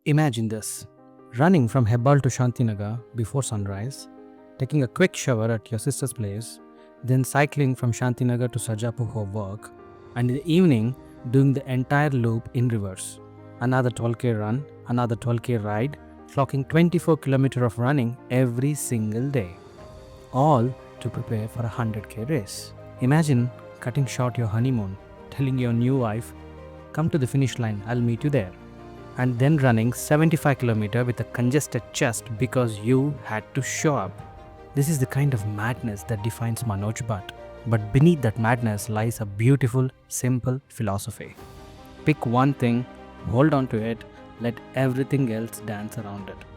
Imagine this: running from Hebbal to Shantinagar before sunrise, taking a quick shower at your sister's place, then cycling from Shantinagar to Sarjapur for work, and in the evening, doing the entire loop in reverse. Another 12k run, another 12k ride, clocking 24 km of running every single day, all to prepare for a 100k race. Imagine cutting short your honeymoon, telling your new wife, "Come to the finish line, I'll meet you there," and then running 75 km with a congested chest because you had to show up. This is the kind of madness that defines Manoj Bhat. But beneath that madness lies a beautiful, simple philosophy. Pick one thing, hold on to it, let everything else dance around it.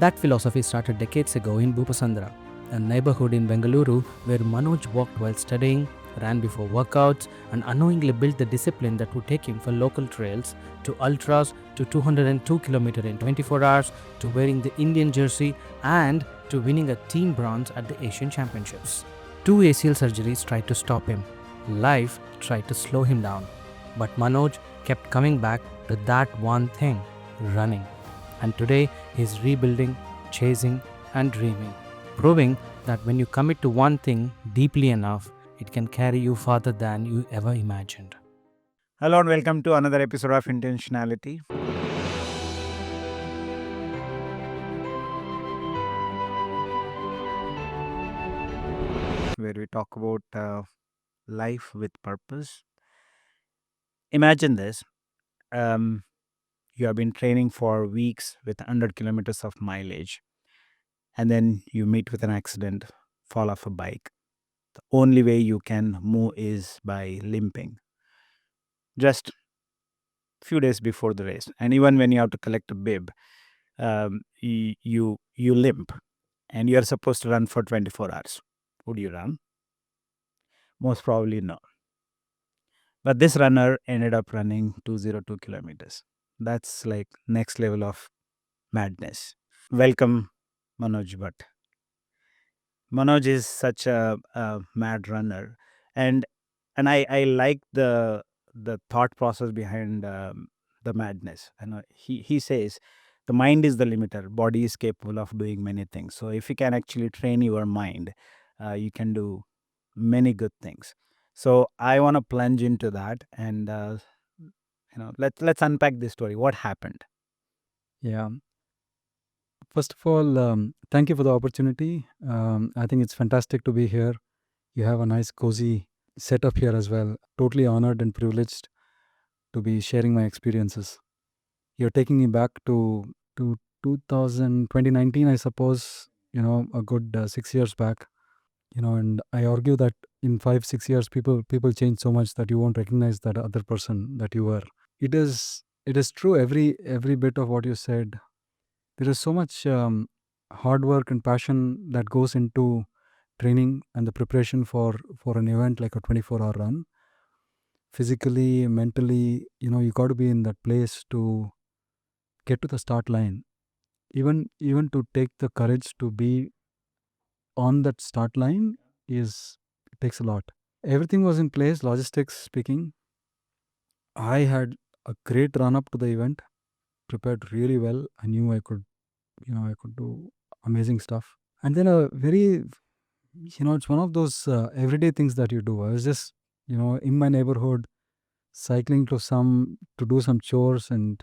That philosophy started decades ago in Boopasandra, a neighborhood in Bengaluru where Manoj walked while studying, ran before workouts, and unknowingly built the discipline that would take him from local trails to ultras to 202 km in 24 hours to wearing the Indian jersey and to winning a team bronze at the Asian Championships. Two ACL surgeries tried to stop him. Life tried to slow him down. But Manoj kept coming back to that one thing: running. And today he's rebuilding, chasing, and dreaming, proving that when you commit to one thing deeply enough, it can carry you farther than you ever imagined. Hello and welcome to another episode of Intentionality. Where we talk about life with purpose. Imagine this: you have been training for weeks with 100 kilometers of mileage, and then you meet with an accident, fall off a bike. The only way you can move is by limping. Just few days before the race, and even when you have to collect a bib, you limp, and you are supposed to run for 24 hours. Would you run? Most probably no. But this runner ended up running 202 kilometers. That's like next level of madness. Welcome, Manoj Bhat. Manoj is such a mad runner, and I like the thought process behind the madness. And he says the mind is the limiter. Body is capable of doing many things. So if you can actually train your mind, you can do many good things. So I want to plunge into that, and let's unpack this story. What happened? Yeah. First of all, thank you for the opportunity. I think it's fantastic to be here. You have a nice, cozy setup here as well. Totally honored and privileged to be sharing my experiences. You're taking me back to 2019, I suppose. A good 6 years back. And I argue that in 5 6 years, people change so much that you won't recognize that other person that you were. It is true. Every bit of what you said. There is so much hard work and passion that goes into training and the preparation for an event like a 24-hour run. Physically, mentally, you got to be in that place to get to the start line. Even to take the courage to be on that start line is it takes a lot. Everything was in place, logistics speaking. I had a great run up to the event, prepared really well. I knew I could do amazing stuff. And then a very, it's one of those everyday things that you do. I was just, in my neighborhood, cycling to do some chores, and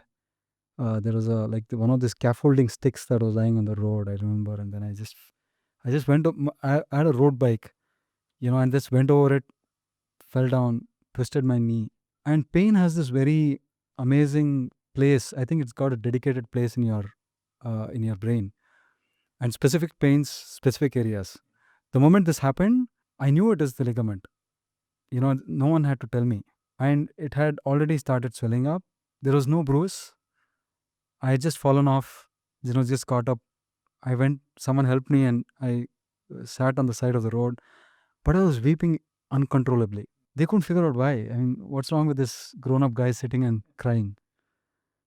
there was one of the scaffolding sticks that was lying on the road. I remember, and then I just went up. I had a road bike, and just went over it, fell down, twisted my knee, and pain has this very amazing place. I think it's got a dedicated place in your brain, and specific pains, specific areas. The moment this happened, I knew it is the ligament. No one had to tell me. And it had already started swelling up. There was no bruise. I had just fallen off, just caught up. Someone helped me, and I sat on the side of the road, but I was weeping uncontrollably. They couldn't figure out why. I mean, what's wrong with this grown up guy sitting and crying?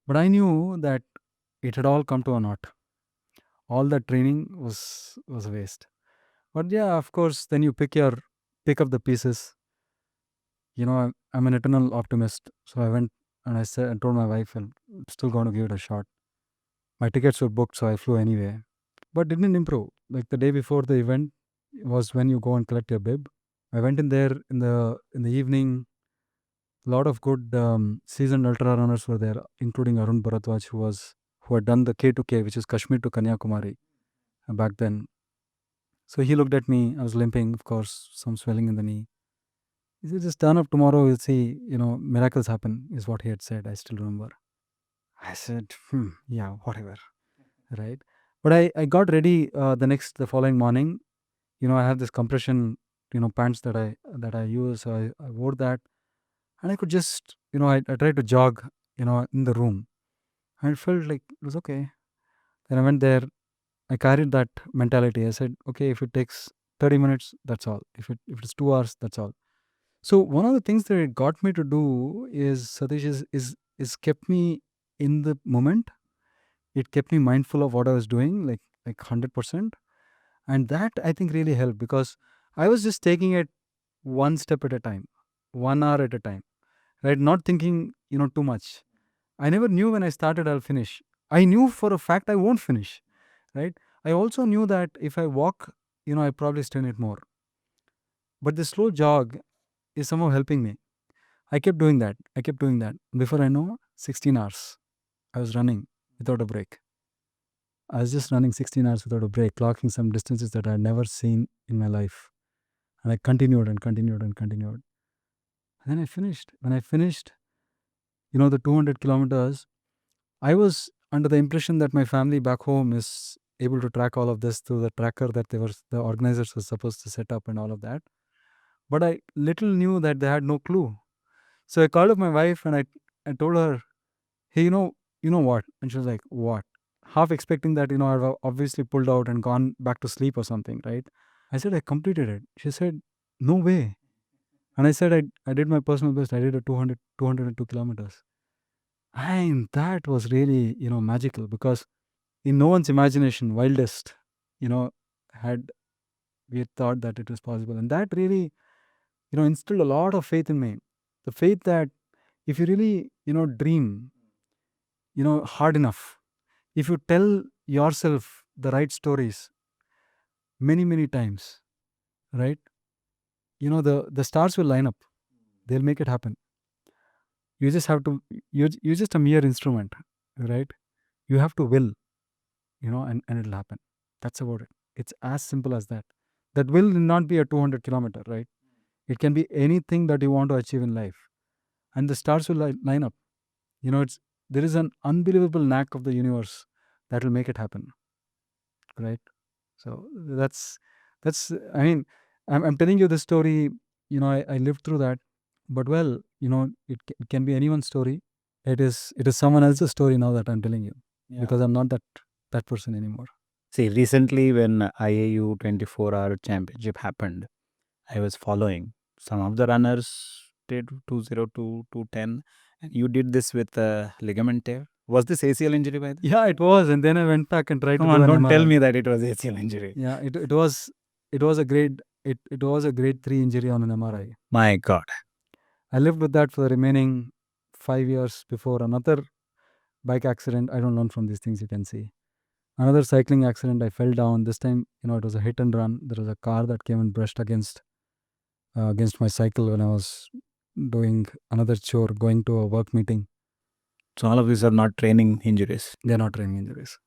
But I knew that it had all come to a knot. All that training was a waste. But yeah, of course, then you pick up the pieces. I'm an eternal optimist. So I went and I told my wife, I'm still going to give it a shot. My tickets were booked, so I flew anyway. But didn't improve. Like the day before the event was when you go and collect your bib. I went in there in the evening. A lot of good seasoned ultra runners were there, including Arun Bharadwaj, who had done the K2K, which is Kashmir to Kanyakumari back then. So he looked at me. I was limping, of course, some swelling in the knee. He said, "Just turn up tomorrow. You'll see. Miracles happen," is what he had said. I still remember. I said, yeah, whatever, right? But I got ready the following morning. I have this compression, pants that I use. So I wore that, and I could just, I tried to jog, in the room, and it felt like it was okay. Then I went there. I carried that mentality. I said, okay, if it takes 30 minutes, that's all. If it's 2 hours, that's all. So one of the things that it got me to do is, Satish, is kept me in the moment. It kept me mindful of what I was doing, like 100%. And that I think really helped, because I was just taking it one step at a time, 1 hour at a time, right? Not thinking, too much. I never knew when I started I'll finish. I knew for a fact I won't finish, right? I also knew that if I walk, I probably strain it more. But the slow jog is somehow helping me. I kept doing that. Before I know, 16 hours I was running without a break. I was just running 16 hours without a break, clocking some distances that I had never seen in my life. And I continued and continued and continued. And then I finished. When I finished, the 200 kilometers, I was under the impression that my family back home is able to track all of this through the tracker that the organizers were supposed to set up and all of that. But I little knew that they had no clue. So I called up my wife and I told her, hey, you know what? And she was like, what? Half expecting that, I've obviously pulled out and gone back to sleep or something, right? I said, I completed it. She said, no way. And I said, I did my personal best. I did a 202 kilometers. And that was really, magical, because in no one's imagination, wildest, had we had thought that it was possible. And that really, instilled a lot of faith in me. The faith that if you really, dream, hard enough, if you tell yourself the right stories many, many times, right? The stars will line up. They'll make it happen. You just have to, you're just a mere instrument, right? You have to will, and it'll happen. That's about it. It's as simple as that. That will not be a 200 kilometer, right? It can be anything that you want to achieve in life. And the stars will line up. There is an unbelievable knack of the universe that will make it happen, right? So that's I mean, I'm telling you this story. I lived through that, but well, it can be anyone's story. It is someone else's story now that I'm telling you, because I'm not that person anymore. See, recently when IAU 24-hour championship happened, I was following. Some of the runners did 202, 210, and you did this with a ligament tear. Was this ACL injury by the way? Yeah, it was, and then I went back and tried Come to on, do an don't tell MRI. me that it was ACL injury. Yeah, it was a grade 3 injury on an MRI. My God. I lived with that for the remaining 5 years before another bike accident. I don't learn from these things, you can see. Another cycling accident, I fell down. This time, it was a hit and run. There was a car that came and brushed against my cycle when I was doing another chore, going to a work meeting. So all of these are not training injuries. They're not training injuries.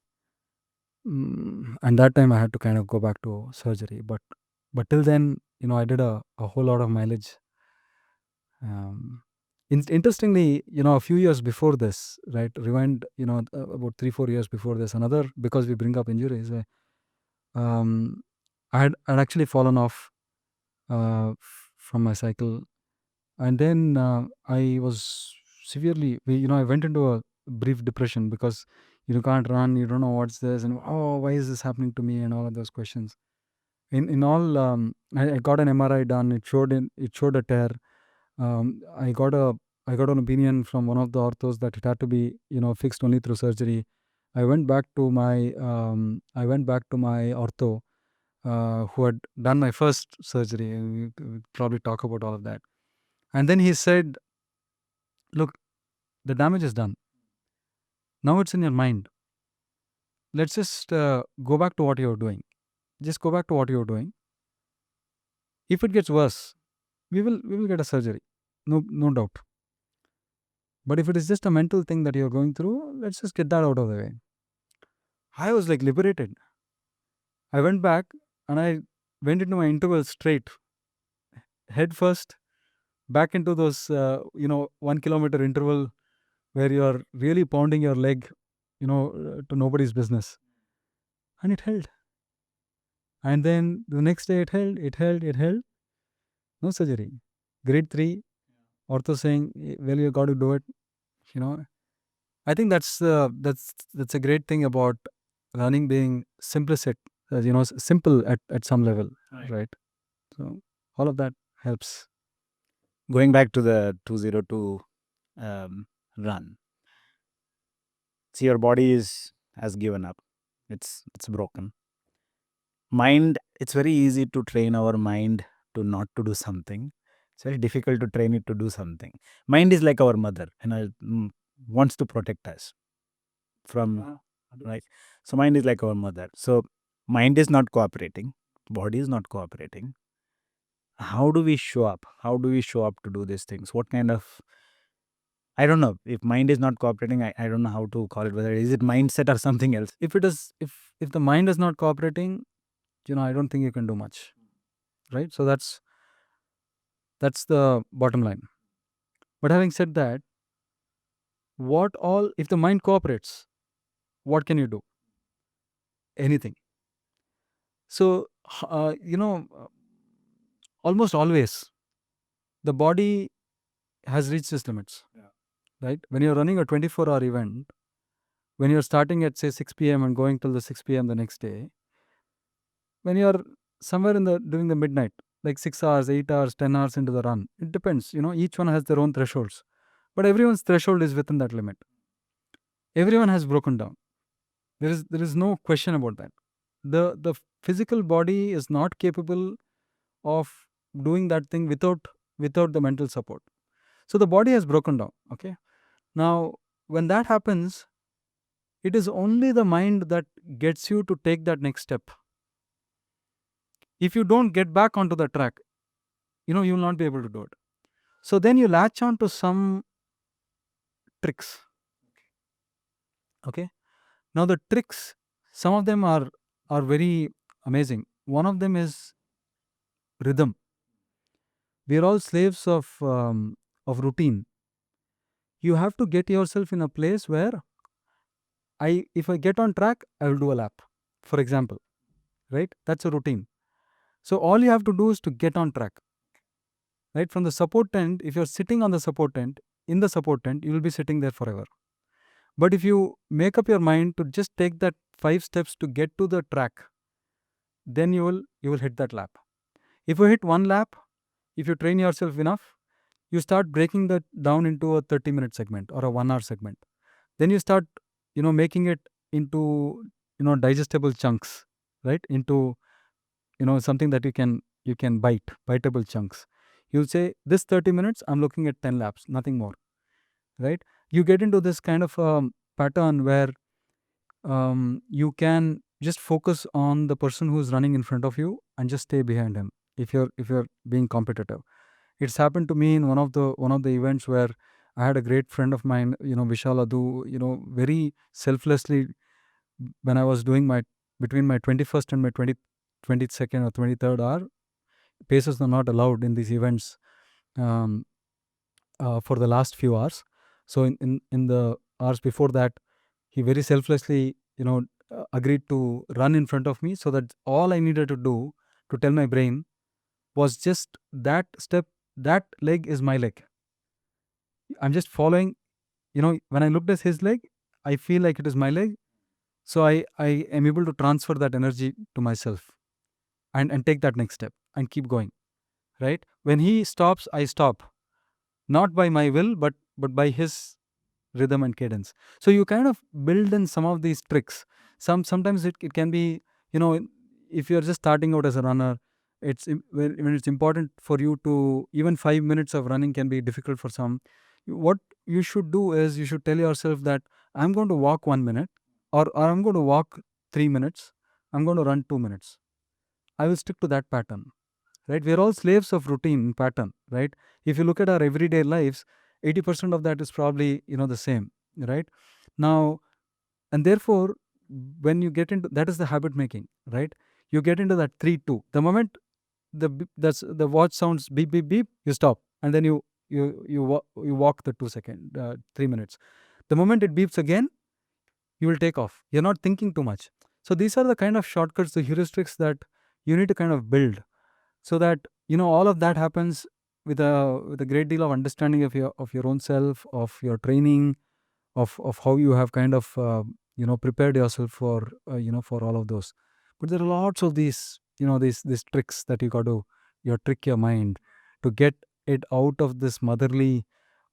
And that time I had to kind of go back to surgery. But till then, I did a whole lot of mileage. Interestingly, a few years before this, right, rewind, about 3-4 years before this, another, because we bring up injuries, I'd actually fallen off from my cycle, and then I was severely, I went into a brief depression, because you can't run, you don't know what's this, and why is this happening to me, and all of those questions. In all, I got an MRI done. It showed a tear. I got an opinion from one of the orthos that it had to be fixed only through surgery. I went back to my ortho, who had done my first surgery, and we probably talk about all of that. And then he said, look, the damage is done. Now it's in your mind. let's just go back to what you're doing. Just go back to what you're doing. If it gets worse, we will get a surgery, no doubt. But if it is just a mental thing that you're going through, let's just get that out of the way. I was like liberated. I went back and I went into my interval straight, head first, back into those 1 kilometer interval where you're really pounding your leg, to nobody's business, and it held. And then the next day it held. No surgery. Grade 3, ortho saying, well, you got to do it. I think that's a great thing about running being simplistic, simple at some level, right? So all of that helps. Going back to the 202 run, see, your body has given up. It's broken. Mind, it's very easy to train our mind to not to do something. It's very difficult to train it to do something. Mind is like our mother and wants to protect us from, right? So mind is like our mother. So mind is not cooperating, body is not cooperating. How do we show up? How do we show up to do these things? What kind of, I don't know, if mind is not cooperating, I don't know how to call it, whether is it mindset or something else. If it is, if the mind is not cooperating, I don't think you can do much, right? So that's the bottom line. But having said that, if the mind cooperates, what can you do? Anything. So almost always the body has reached its limits, right? When you're running a 24-hour event, when you're starting at say 6 p.m. and going till the 6 p.m. the next day, when you're somewhere during the midnight, like 6 hours, 8 hours, 10 hours into the run, it depends. Each one has their own thresholds, but everyone's threshold is within that limit. Everyone has broken down. There is no question about that. The physical body is not capable of doing that thing without the mental support. So the body has broken down. Okay. Now, when that happens, it is only the mind that gets you to take that next step. If you don't get back onto the track, you will not be able to do it. So then you latch on to some tricks. Okay. Now the tricks, some of them are very amazing. One of them is rhythm. We are all slaves of routine. You have to get yourself in a place where if I get on track, I will do a lap, for example, right? That's a routine. So all you have to do is to get on track, right? From the support tent, if you're sitting on the support tent, in the support tent, you will be sitting there forever. But if you make up your mind to just take that 5 steps to get to the track, then you will hit that lap. If you hit one lap, if you train yourself enough, you start breaking that down into a 30-minute segment or a 1-hour segment. Then you start, making it into, digestible chunks, right? Into, something that you can biteable chunks. You'll say, this 30 minutes, I'm looking at 10 laps, nothing more, right? You get into this kind of pattern where you can just focus on the person who's running in front of you and just stay behind him if you're being competitive. It's happened to me in one of the events where I had a great friend of mine, Vishal Adu, very selflessly, when I was doing between my 21st and my 22nd or 23rd hour, paces are not allowed in these events for the last few hours. So in the hours before that, he very selflessly, agreed to run in front of me, so that all I needed to do to tell my brain was just that step, that leg is my leg. I'm just following, when I looked at his leg, I feel like it is my leg. So I am able to transfer that energy to myself and take that next step and keep going, right? When he stops, I stop, not by my will, but by his rhythm and cadence. So you kind of build in some of these tricks. Sometimes it can be, if you're just starting out as a runner, when it's important for you to, even 5 minutes of running can be difficult for some. What you should do is you should tell yourself that I'm going to walk 1 minute, or I'm going to walk 3 minutes, I'm going to run 2 minutes. I will stick to that pattern, right? We're all slaves of routine pattern, right? If you look at our everyday lives, 80% of that is probably, the same, right? Now, and therefore, when you get into that is the habit making, right? You get into that 3-2. The moment that's the watch sounds beep beep beep, you stop, and then you walk the 2 second 3 minutes. The moment it beeps again, you will take off. You're not thinking too much. So these are the kind of shortcuts, the heuristics that you need to kind of build, so that all of that happens with a great deal of understanding of your own self, of your training, of how you have kind of prepared yourself for for all of those. But there are lots of these tricks that you trick your mind to get it out of this motherly,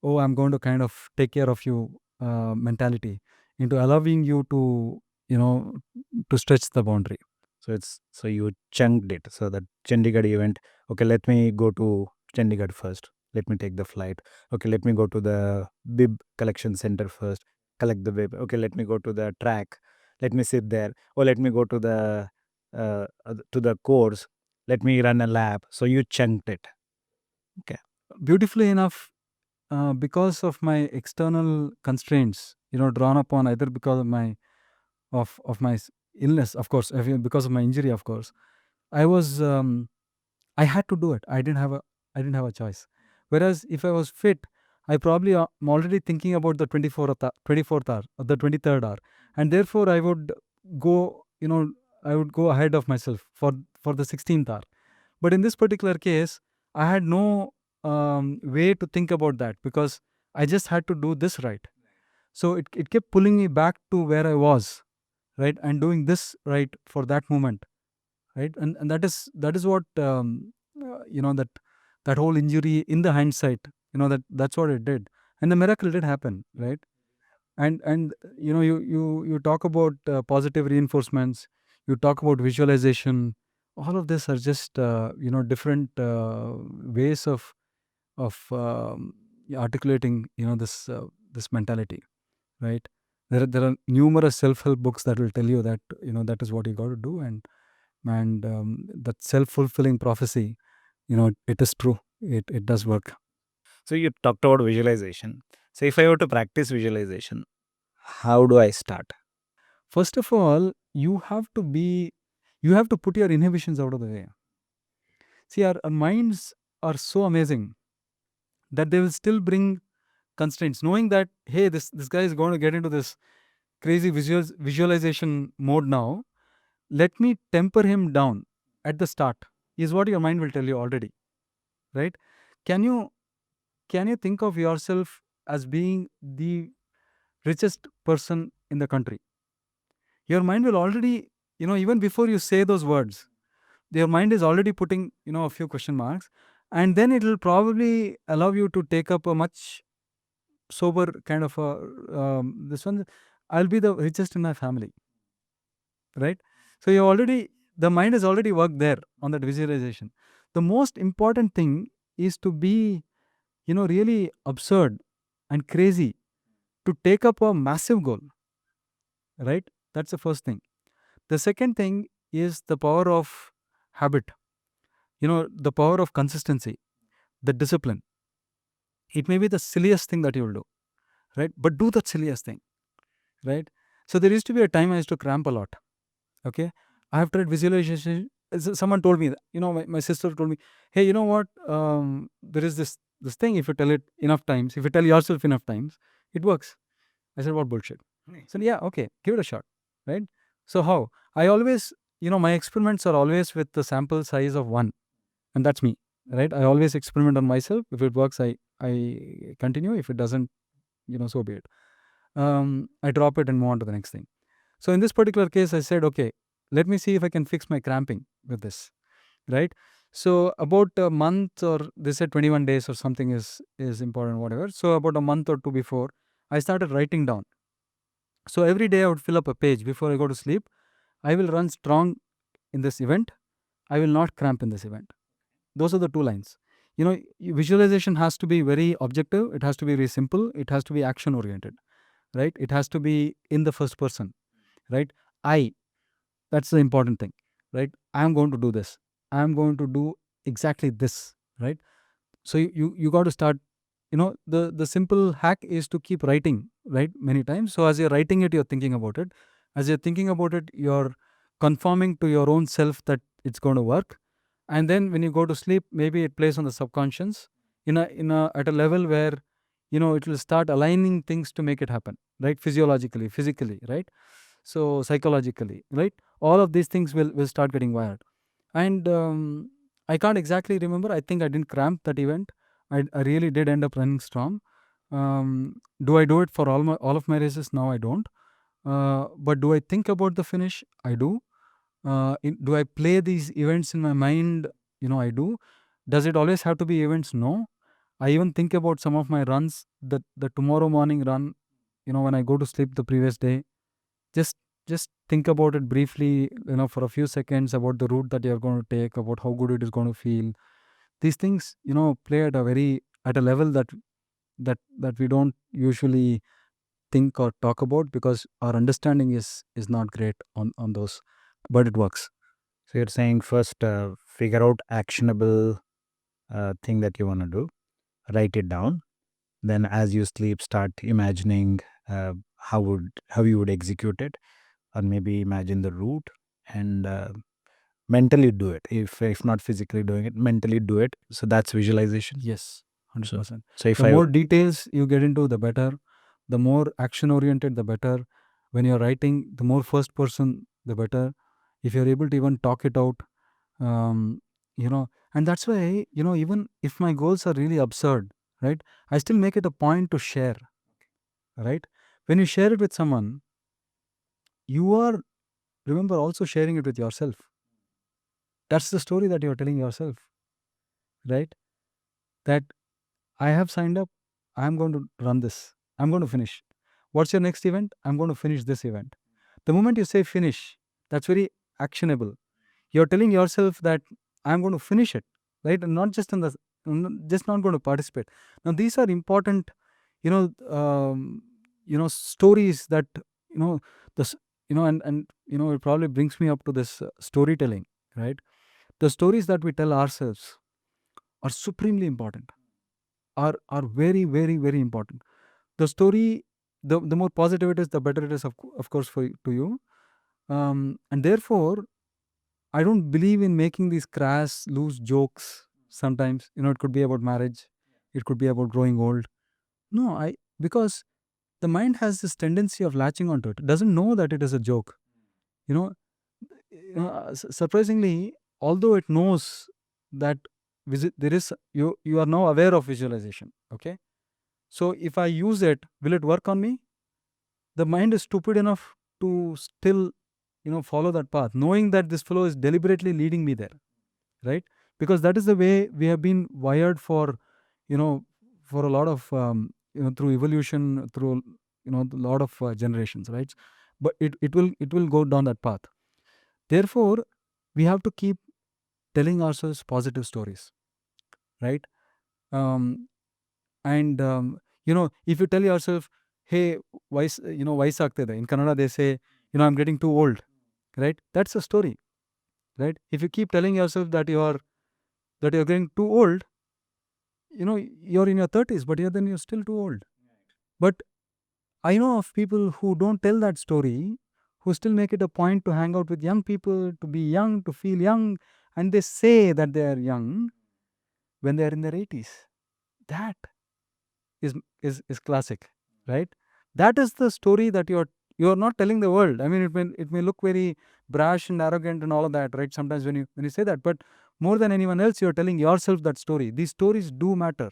oh, I'm going to kind of take care of you mentality, into allowing you to to stretch the boundary. So you chunked it. So that Chandigarh event, okay, let me go to Chandigarh first. Let me take the flight. Okay, let me go to the bib collection center first. Collect the bib. Okay, let me go to the track. Let me sit there. Or let me go to the course. Let me run a lap. So you chunked it. Beautifully enough, because of my external constraints, drawn upon either because of my illness, of course, because of my injury, of course, I was I had to do it. I didn't have a choice. Whereas if I was fit, I probably am already thinking about the 24th hour or the 23rd hour, and therefore go I would go ahead of myself for the 16th hour. But in this particular case, I had no way to think about that, because I just had to do this right. So it kept pulling me back to where I was, right, and doing this right for that moment, right, and that is what that whole injury, in the hindsight, that's what it did, and the miracle did happen, right. And you talk about positive reinforcements, you talk about visualization. All of this are just different ways of articulating this mentality, right. There are numerous self-help books that will tell you that that is what you got to do, and that self-fulfilling prophecy, it is true. It does work. So you talked about visualization. So if I were to practice visualization, how do I start? First of all, you have to put your inhibitions out of the way. See, our minds are so amazing that they will still bring constraints, knowing that, hey, this guy is going to get into this crazy visualization mode now. Let me temper him down at the start, is what your mind will tell you already, right. Can you think of yourself as being the richest person in the country? Your mind will already, even before you say those words, your mind is already putting a few question marks, and then it will probably allow you to take up a much sober kind of this one, I'll be the richest in my family, right. So the mind has already worked there on that visualization. The most important thing is to be really absurd and crazy to take up a massive goal, right. That's the first thing. The second thing is the power of habit, the power of consistency, the discipline. It may be the silliest thing that you will do, right, but do that silliest thing, right. So there used to be a time I used to cramp a lot. Okay, I have tried visualization. Someone told me that, my sister told me, hey, you know what, there is this thing, if you tell it enough times, if you tell yourself enough times, it works. I said, what bullshit. So yeah, okay, give it a shot, right. So how I always, my experiments are always with the sample size of 1, and that's me, right. I always experiment on myself. If it works, I continue. If it doesn't, so be it. I drop it and move on to the next thing. So in this particular case, I said, okay, let me see if I can fix my cramping with this, right. So about a month, or they said 21 days or something is important, whatever. So about a month or two before, I started writing down. So every day I would fill up a page before I go to sleep. I will run strong in this event. I will not cramp in this event. Those are the 2 lines. Visualization has to be very objective. It has to be very simple. It has to be action oriented, right. It has to be in the first person. right? That's the important thing, right? I'm going to do this. I'm going to do exactly this, right? So you got to start, the simple hack is to keep writing, right, many times. So as you're writing it, you're thinking about it. As you're thinking about it, you're conforming to your own self that it's going to work. And then when you go to sleep, maybe it plays on the subconscious in a at a level where it will start aligning things to make it happen, right? Physiologically, physically, right? So psychologically, right? All of these things will start getting wired. And I can't exactly remember. I think I didn't cramp that event. I really did end up running strong. Do I do it for all of my races? Now I don't. But do I think about the finish? I do. Do I play these events in my mind? I do. Does it always have to be events? No. I even think about some of my runs, the tomorrow morning run, when I go to sleep the previous day. Just just think about it briefly, for a few seconds, about the route that you're going to take, about how good it is going to feel. These things, play at a level that we don't usually think or talk about, because our understanding is not great on those, but it works. So you're saying first figure out actionable thing that you want to do, write it down. Then as you sleep, start imagining how you would execute it, or maybe imagine the route, and mentally do it. If not physically doing it, mentally do it. So that's visualization. Yes, 100%. So if The I more details you get into, the better. The more action oriented, the better. When you're writing, the more first person, the better. If you're able to even talk it out, and that's why, even if my goals are really absurd, right, I still make it a point to share, right? When you share it with someone, you are, remember, also sharing it with yourself. That's the story that you're telling yourself, right? That I have signed up. I'm going to run this. I'm going to finish. What's your next event? I'm going to finish this event. The moment you say finish, that's very actionable. You're telling yourself that I'm going to finish it, right? And not just just not going to participate. Now these are important, stories that this, it probably brings me up to this storytelling, right? The stories that we tell ourselves are supremely important, are very, very, very important. The story, the more positive it is, the better it is, of course, to you. And therefore, I don't believe in making these crass, loose jokes. Sometimes, it could be about marriage, it could be about growing old. No, because the mind has this tendency of latching onto it. It doesn't know that it is a joke. You know, Surprisingly, although it knows that there is, you are now aware of visualization. Okay, so if I use it, will it work on me? The mind is stupid enough to still, follow that path, knowing that this flow is deliberately leading me there, right? Because that is the way we have been wired for, for a lot of, through evolution, through, a lot of generations, right? But it will go down that path. Therefore, we have to keep telling ourselves positive stories, right? um, and if you tell yourself, hey, vaisagtide, in Kannada they say, I'm getting too old, right? That's a story, right? If you keep telling yourself that you're getting too old, you're in your 30s, but then you're still too old. But I know of people who don't tell that story, who still make it a point to hang out with young people, to be young, to feel young, and they say that they are young when they are in their 80s. That is classic, right? That is the story that you're not telling the world. I mean, it may look very brash and arrogant and all of that, right? Sometimes when you say that, but more than anyone else, you're telling yourself that story. These stories do matter.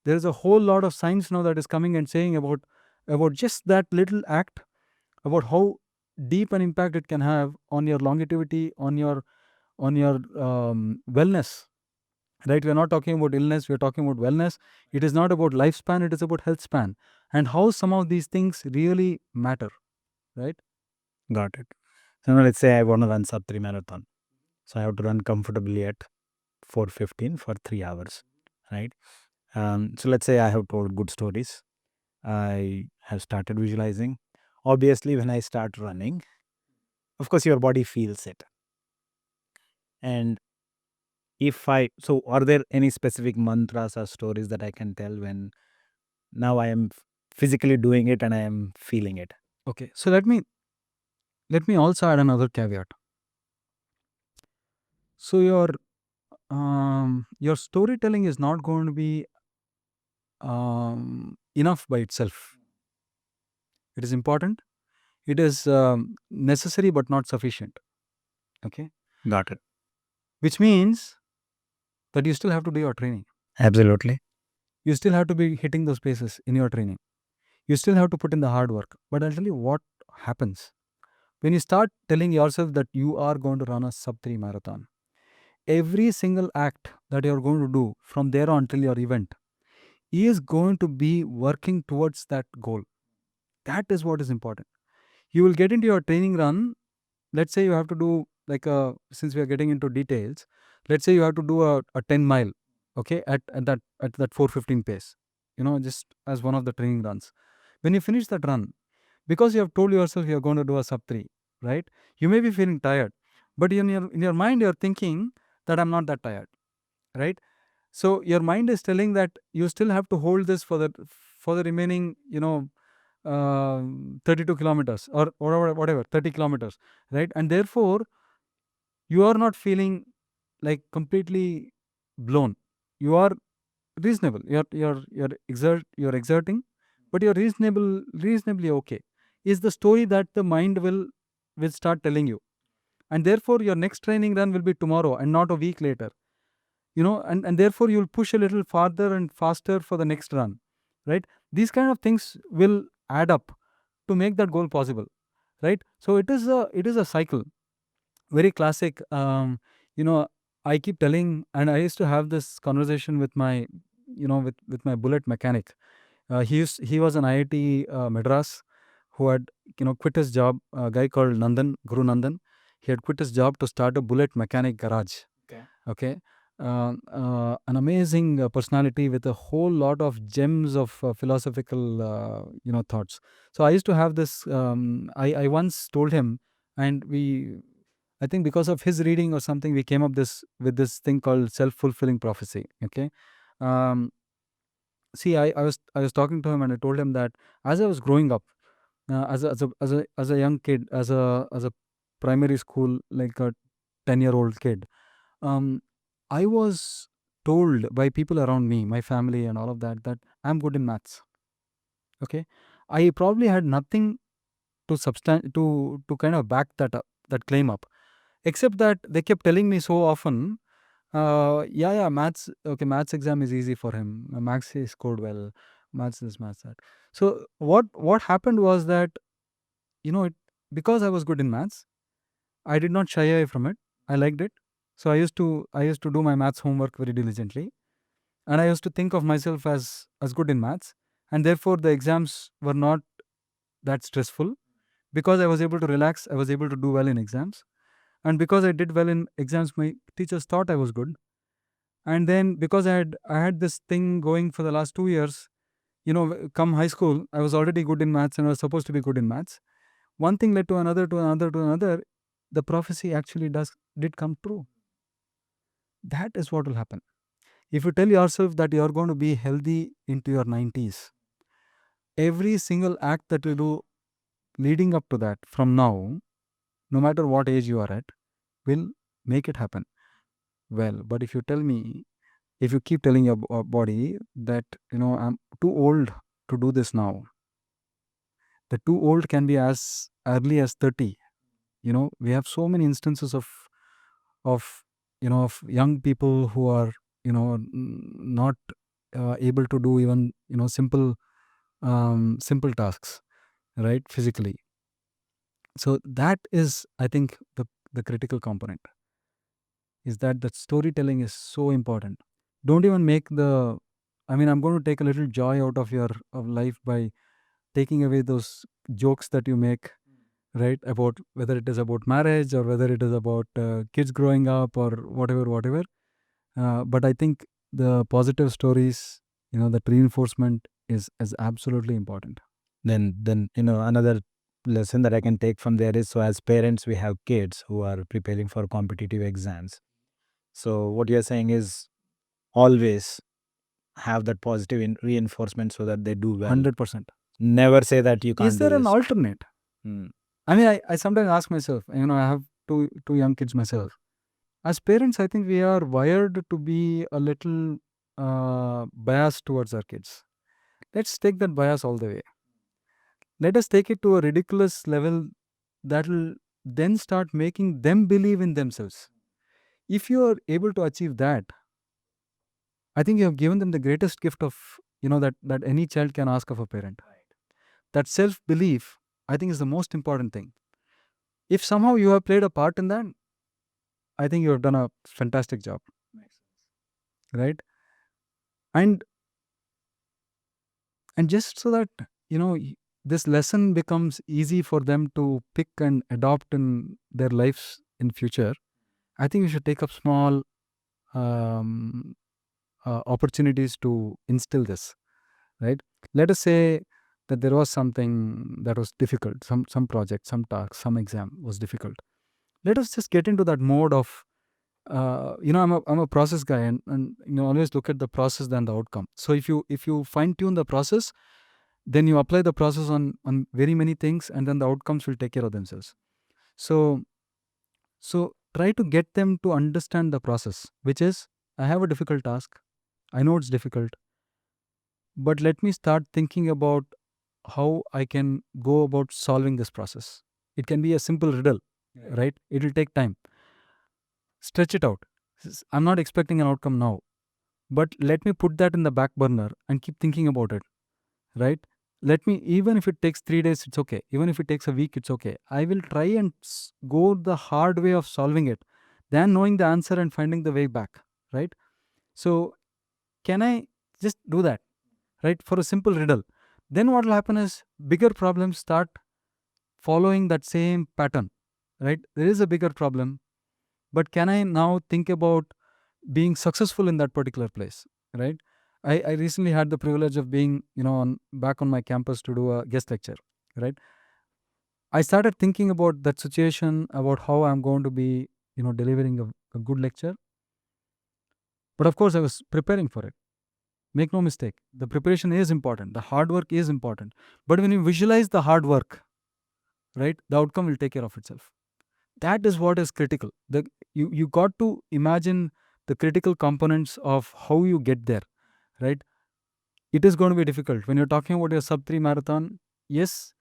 There is a whole lot of science now that is coming and saying about just that little act, about how deep an impact it can have on your longevity, on your wellness, right? We're not talking about illness, we're talking about wellness. It is not about lifespan, it is about health span, and how some of these things really matter, right? got it. So now let's say I want to run sub 3 marathon. So I have to run comfortably at 4:15 for 3 hours, right? So let's say I have told good stories. I have started visualizing. obviously when I start running, of course your body feels it. And so are there any specific mantras or stories that I can tell when now I am physically doing it and I am feeling it? Okay, so let me also add another caveat. So your storytelling is not going to be enough by itself. It is important. It is necessary but not sufficient. Okay, Got it. which means that you still have to do your training. Absolutely. You still have to be hitting those paces in your training. You still have to put in the hard work. But I'll tell you what happens when you start telling yourself that you are going to run a sub 3 marathon. Every single act that you're going to do from there on till your event is going to be working towards that goal. That is what is important. You will get into your training run. Let's say you have to do since we are getting into details, let's say you have to do a 10 mile, okay, at that 4:15 pace, just as one of the training runs. When you finish that run, because you have told yourself you're going to do a sub 3, right? You may be feeling tired, but in your mind you're thinking that I'm not that tired, right? So your mind is telling that you still have to hold this for the remaining 32 kilometers or whatever 30 kilometers, right? And therefore you are not feeling like completely blown. You are reasonable. You're exerting, but you're reasonably okay. Is the story that the mind will start telling you, and therefore your next training run will be tomorrow and not a week later. And therefore you'll push a little farther and faster for the next run, right? These kind of things will add up to make that goal possible, right? So it is a cycle, very classic. I keep telling, and I used to have this conversation with my with my bullet mechanic. He was an IIT Madras who had quit his job. A guy called Guru Nandan. He had quit his job to start a bullet mechanic garage. Okay. An amazing personality with a whole lot of gems of philosophical thoughts. So I used to have this. I once told him, and I think because of his reading or something, we came up with this thing called self-fulfilling prophecy. Okay. Um, See, I was talking to him and I told him that as I was growing up, as a young kid, as a primary school, like a 10-year-old kid, um, I was told by people around me, my family and all of that, that I'm good in maths. Okay, I probably had nothing to kind of back that claim up, except that they kept telling me so often, yeah, maths. Okay, maths exam is easy for him. Maths he scored well. Maths this, maths that. So what happened was that because I was good in maths, I did not shy away from it. I liked it. So I used to do my maths homework very diligently, and I used to think of myself as good in maths, and therefore the exams were not that stressful because I was able to relax. I was able to do well in exams, and because I did well in exams, my teachers thought I was good. And then because I had this thing going for the last 2 years, come high school, I was already good in maths and I was supposed to be good in maths. One thing led to another, to another, to another. The prophecy actually did come true. That is what will happen. If you tell yourself that you are going to be healthy into your 90s, every single act that you do leading up to that from now, no matter what age you are at, will make it happen. Well, but if you keep telling your body that I'm too old to do this now, the too old can be as early as 30. We have so many instances of young people who are not able to do even simple tasks, right, physically. So that is, I think, the critical component is that storytelling is so important. Don't even make I'm going to take a little joy out of your of life by taking away those jokes that you make, right, about whether it is about marriage or whether it is about kids growing up or whatever. But I think the positive stories, that reinforcement is absolutely important. Then another lesson that I can take from there is, so as parents, we have kids who are preparing for competitive exams. So what you're saying is always have that positive reinforcement so that they do well. 100%. Never say that you can't Is there do an this. alternate? Hmm. I mean, I sometimes ask myself, I have two young kids myself. As parents, I think we are wired to be a little biased towards our kids. Let's take that bias all the way. Let us take it to a ridiculous level that will then start making them believe in themselves. If you are able to achieve that, I think you have given them the greatest gift of, that any child can ask of a parent. That self-belief, I think, is the most important thing. If somehow you have played a part in that, I think you have done a fantastic job. Right? And just so that, this lesson becomes easy for them to pick and adopt in their lives in future, I think we should take up small opportunities to instill this. Right? Let us say that there was something that was difficult, some project, some task, some exam was difficult. Let us just get into that mode of, I'm a process guy, and always look at the process than the outcome. So if you fine tune the process, then you apply the process on very many things, and then the outcomes will take care of themselves. So try to get them to understand the process, which is, I have a difficult task, I know it's difficult, but let me start thinking about how I can go about solving this process. It can be a simple riddle, right? It will take time. Stretch it out. I'm not expecting an outcome now, but let me put that in the back burner and keep thinking about it, right? Let me, even if it takes 3 days, it's okay. Even if it takes a week, it's okay. I will try and go the hard way of solving it than knowing the answer and finding the way back, right? So can I just do that, right, for a simple riddle? Then what will happen is bigger problems start following that same pattern, right? There is a bigger problem, but can I now think about being successful in that particular place, right? I recently had the privilege of being, back on my campus to do a guest lecture, right? I started thinking about that situation, about how I'm going to be, delivering a good lecture. But of course, I was preparing for it. Make no mistake, the preparation is important, the hard work is important. But when you visualize the hard work, right, the outcome will take care of itself. That is what is critical. You got to imagine the critical components of how you get there, right? It is going to be difficult when you're talking about your sub 3 marathon. Yes,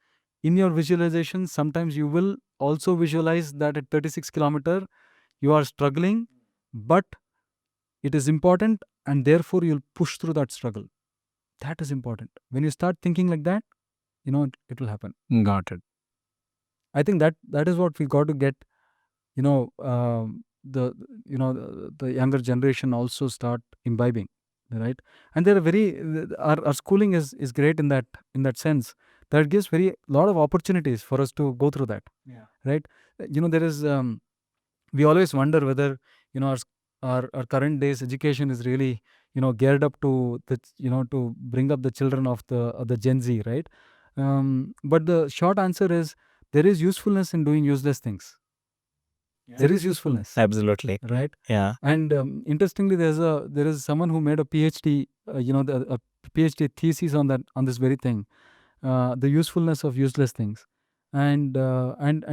in your visualization, sometimes you will also visualize that at 36 kilometer you are struggling, but it is important, and therefore you'll push through that struggle. That is important. When you start thinking like that, it will happen. Got it. I think that is what we got to get. The the younger generation also start imbibing, right? And they're our schooling is great in that sense, that it gives very lot of opportunities for us to go through that. Yeah. Right? There is we always wonder whether our current days education is really geared up to the to bring up the children of the Gen Z, right? But the short answer is, there is usefulness in doing useless things. There is usefulness, Absolutely. right? Yeah. And interestingly, there is someone who made a PhD, a PhD thesis on this very thing, the usefulness of useless things, and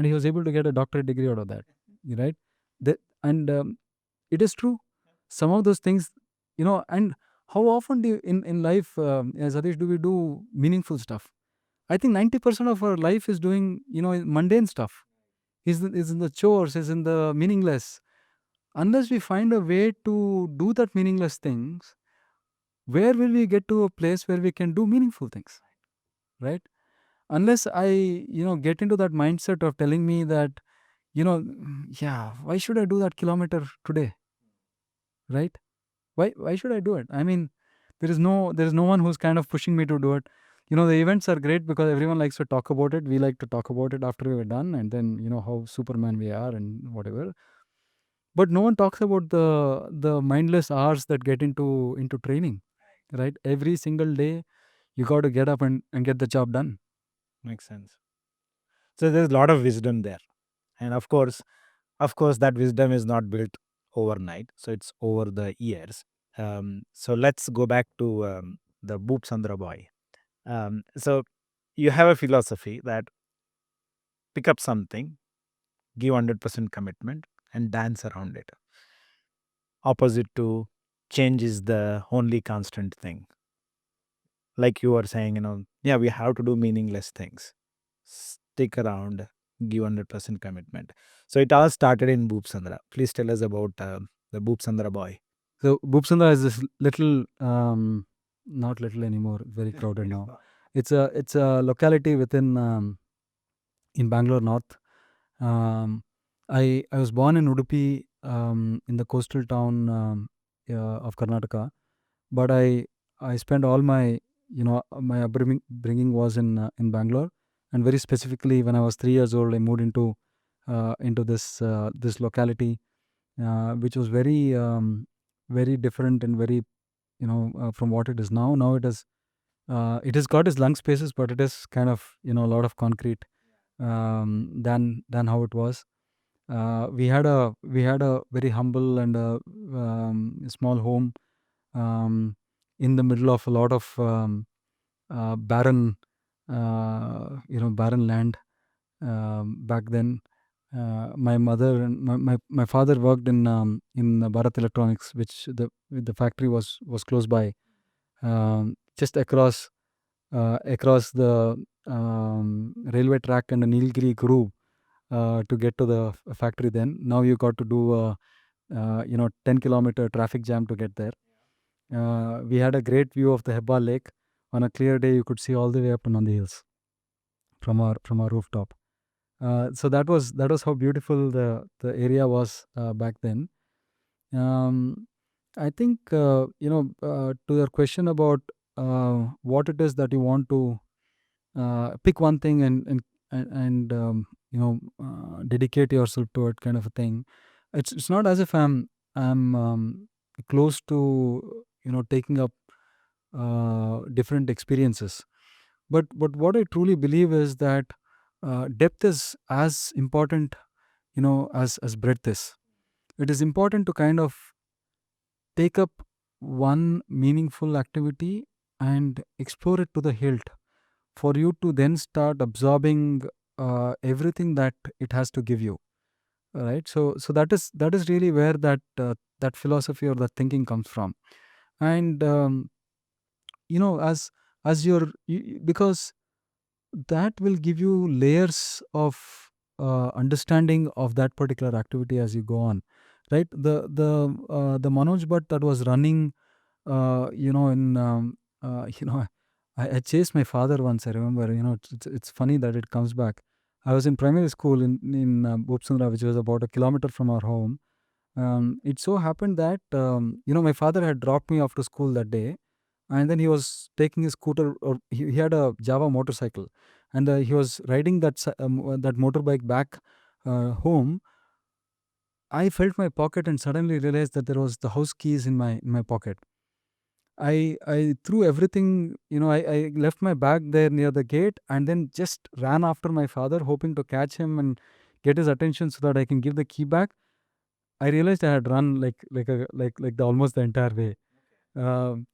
he was able to get a doctorate degree out of that, right? And it is true. Some of those things, and how often do you, in life, Satish, do we do meaningful stuff? I think 90% of our life is doing mundane stuff. Is in the chores, is in the meaningless. Unless we find a way to do that meaningless things, where will we get to a place where we can do meaningful things, right? Unless I get into that mindset of telling me that yeah, why should I do that kilometer today, right? Why should I do it? I mean, there is no one who's kind of pushing me to do it. The events are great because everyone likes to talk about it. We like to talk about it after we were done, and then how Superman we are and whatever. But no one talks about the mindless hours that get into training, right? Every single day you got to get up and get the job done. Makes sense. So there's a lot of wisdom there. And of course, that wisdom is not built overnight. So it's over the years. So let's go back to the Boopasandra boy. So you have a philosophy that pick up something, give 100% commitment, and dance around it. Opposite to change is the only constant thing. Like you were saying, yeah, we have to do meaningless things. Stick around, give 100% commitment. So it all started in Boopasandra. Please tell us about the Boopasandra boy. So Boopasandra is this little, not little anymore, very crowded now. It's a locality within in Bangalore North. I was born in Udupi, in the coastal town of Karnataka, but I spent all my my upbringing was in Bangalore, and very specifically when I was 3 years old, I moved into this locality, which was very different and very from what it is now. Now it has got its lung spaces, but it is kind of a lot of concrete than how it was. We had a very humble and a small home in the middle of a lot of barren barren land back then. My mother and my father worked in Bharat Electronics, which the factory was close by, just across the railway track and the Nilgiri Guru to get to the factory. Then now you got to do a 10-kilometer traffic jam to get there. We had a great view of the Hebbal Lake. On a clear day, you could see all the way up to Nandi Hills from our rooftop. So that was how beautiful the area was back then. I think to your question about what it is that you want to pick one thing and dedicate yourself to it, kind of a thing. It's not as if I'm close to taking up different experiences, but what I truly believe is that depth is as important as breadth is. It is important to kind of take up one meaningful activity and explore it to the hilt, for you to then start absorbing everything that it has to give you, right? So that is really where that philosophy or that thinking comes from. And as because that will give you layers of understanding of that particular activity as you go on, right? The Manoj Bhat that was running in I chased my father once. I remember, it's funny that it comes back. I was in primary school in Boopasandra, which was about a kilometer from our home. It so happened that my father had dropped me off to school that day, and then he was taking his scooter, or he had a Java motorcycle, and he was riding that motorbike back home. I felt my pocket and suddenly realized that there was the house keys in my pocket. I threw everything, I left my bag there near the gate and then just ran after my father, hoping to catch him and get his attention so that I can give the key back. I realized I had run like almost the entire way. Um,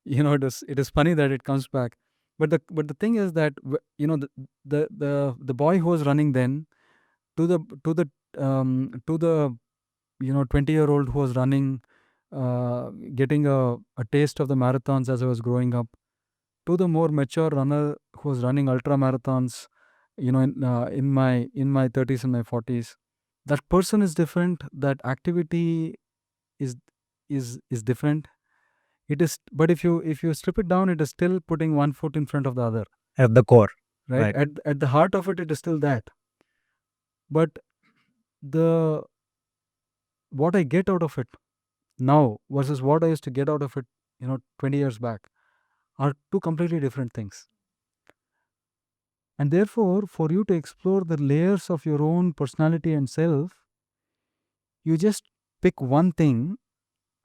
it is funny that it comes back, but the thing is that the boy who was running then, to the 20-year-old who was running, getting a taste of the marathons as I was growing up, to the more mature runner who was running ultra marathons, in my 30s and my 40s. That person is different. That activity is is different. It is, but if you strip it down, it is still putting one foot in front of the other, At the core. right? Right. At the heart of it, it is still that. But the what I get out of it now versus what I used to get out of it, 20 years back, are two completely different things. And therefore, for you to explore the layers of your own personality and self, you just pick one thing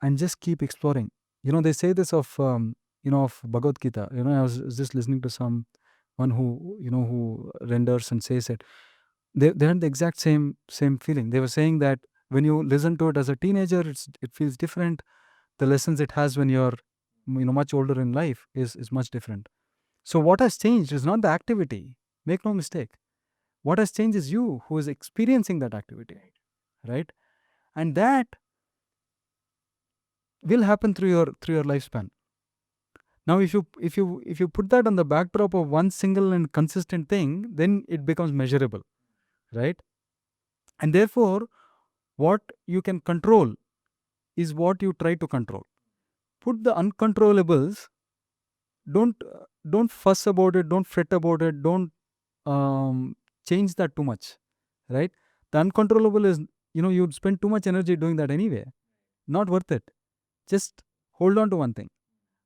and just keep exploring. They say this of Bhagavad Gita. I was just listening to someone who renders and says it. they had the exact same feeling. They were saying that when you listen to it as a teenager, it feels different. The lessons it has when you're much older in life is much different. So what has changed is not the activity. Make no mistake. What has changed is you who is experiencing that activity, right? And that will happen through your lifespan. Now, if you put that on the backdrop of one single and consistent thing, then it becomes measurable, right? And therefore, what you can control is what you try to control. Put the uncontrollables. Don't fuss about it. Don't fret about it. Don't change that too much, right? The uncontrollable is, you'd spend too much energy doing that anyway. Not worth it. Just hold on to one thing.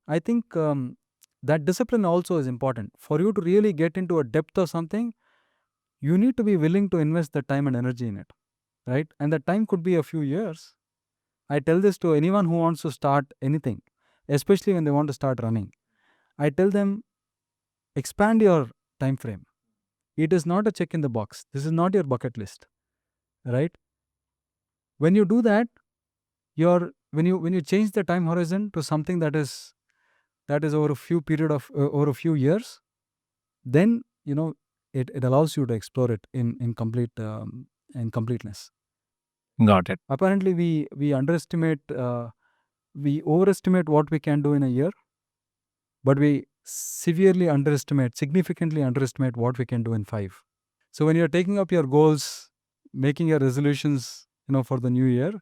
I think that discipline also is important. For you to really get into a depth of something, you need to be willing to invest the time and energy in it, right? And that time could be a few years. I tell this to anyone who wants to start anything, especially when they want to start running. I tell them, expand your time frame. It is not a check in the box. This is not your bucket list, right? When you do that, when you change the time horizon to something that is over a few years, then it allows you to explore it in completeness. Got it. Apparently, we overestimate what we can do in a year, but we significantly underestimate what we can do in 5. So when you're taking up your goals, making your resolutions, for the new year,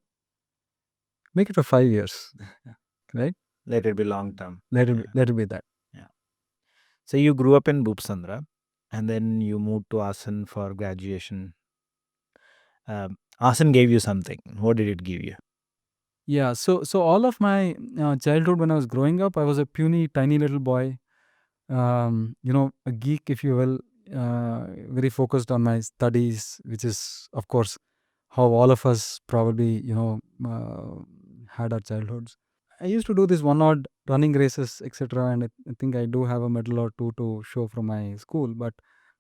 make it for 5 years, right? Let it be long term. Let it be that. So you grew up in Boopasandra, and then you moved to Asan for graduation. Asan gave you something. What did it give you? Yeah, so all of my childhood, when I was growing up, I was a puny, tiny little boy, a geek, if you will, very focused on my studies, which is, of course, how all of us probably, had our childhoods. I used to do this one-odd running races, etc., and I think I do have a medal or two to show from my school, but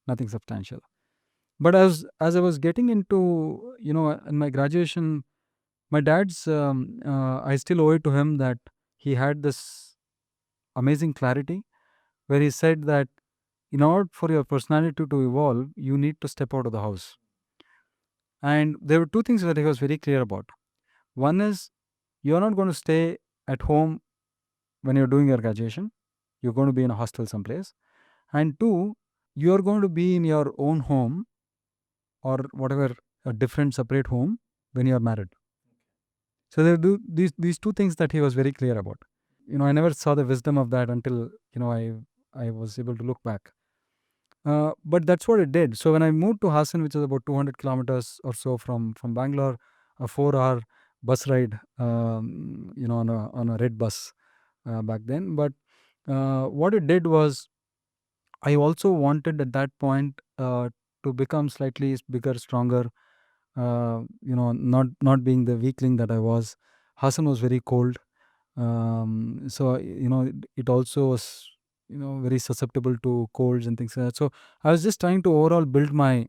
nothing substantial. But as I was getting into, in my graduation, my dad's, I still owe it to him that he had this amazing clarity where he said that in order for your personality to evolve, you need to step out of the house. And there were two things that he was very clear about. One is, you're not going to stay at home when you're doing your graduation. You're going to be in a hostel someplace. And two, you're going to be in your own home or whatever, a different separate home when you're married. So there are these two things that he was very clear about. I never saw the wisdom of that until I was able to look back. But that's what it did. So when I moved to Hassan, which is about 200 kilometers or so from Bangalore, a 4-hour bus ride, on a red bus back then. But what it did was, I also wanted at that point to become slightly bigger, stronger. Not being the weakling that I was. Hassan was very cold, so it also was very susceptible to colds and things like that. So I was just trying to overall build my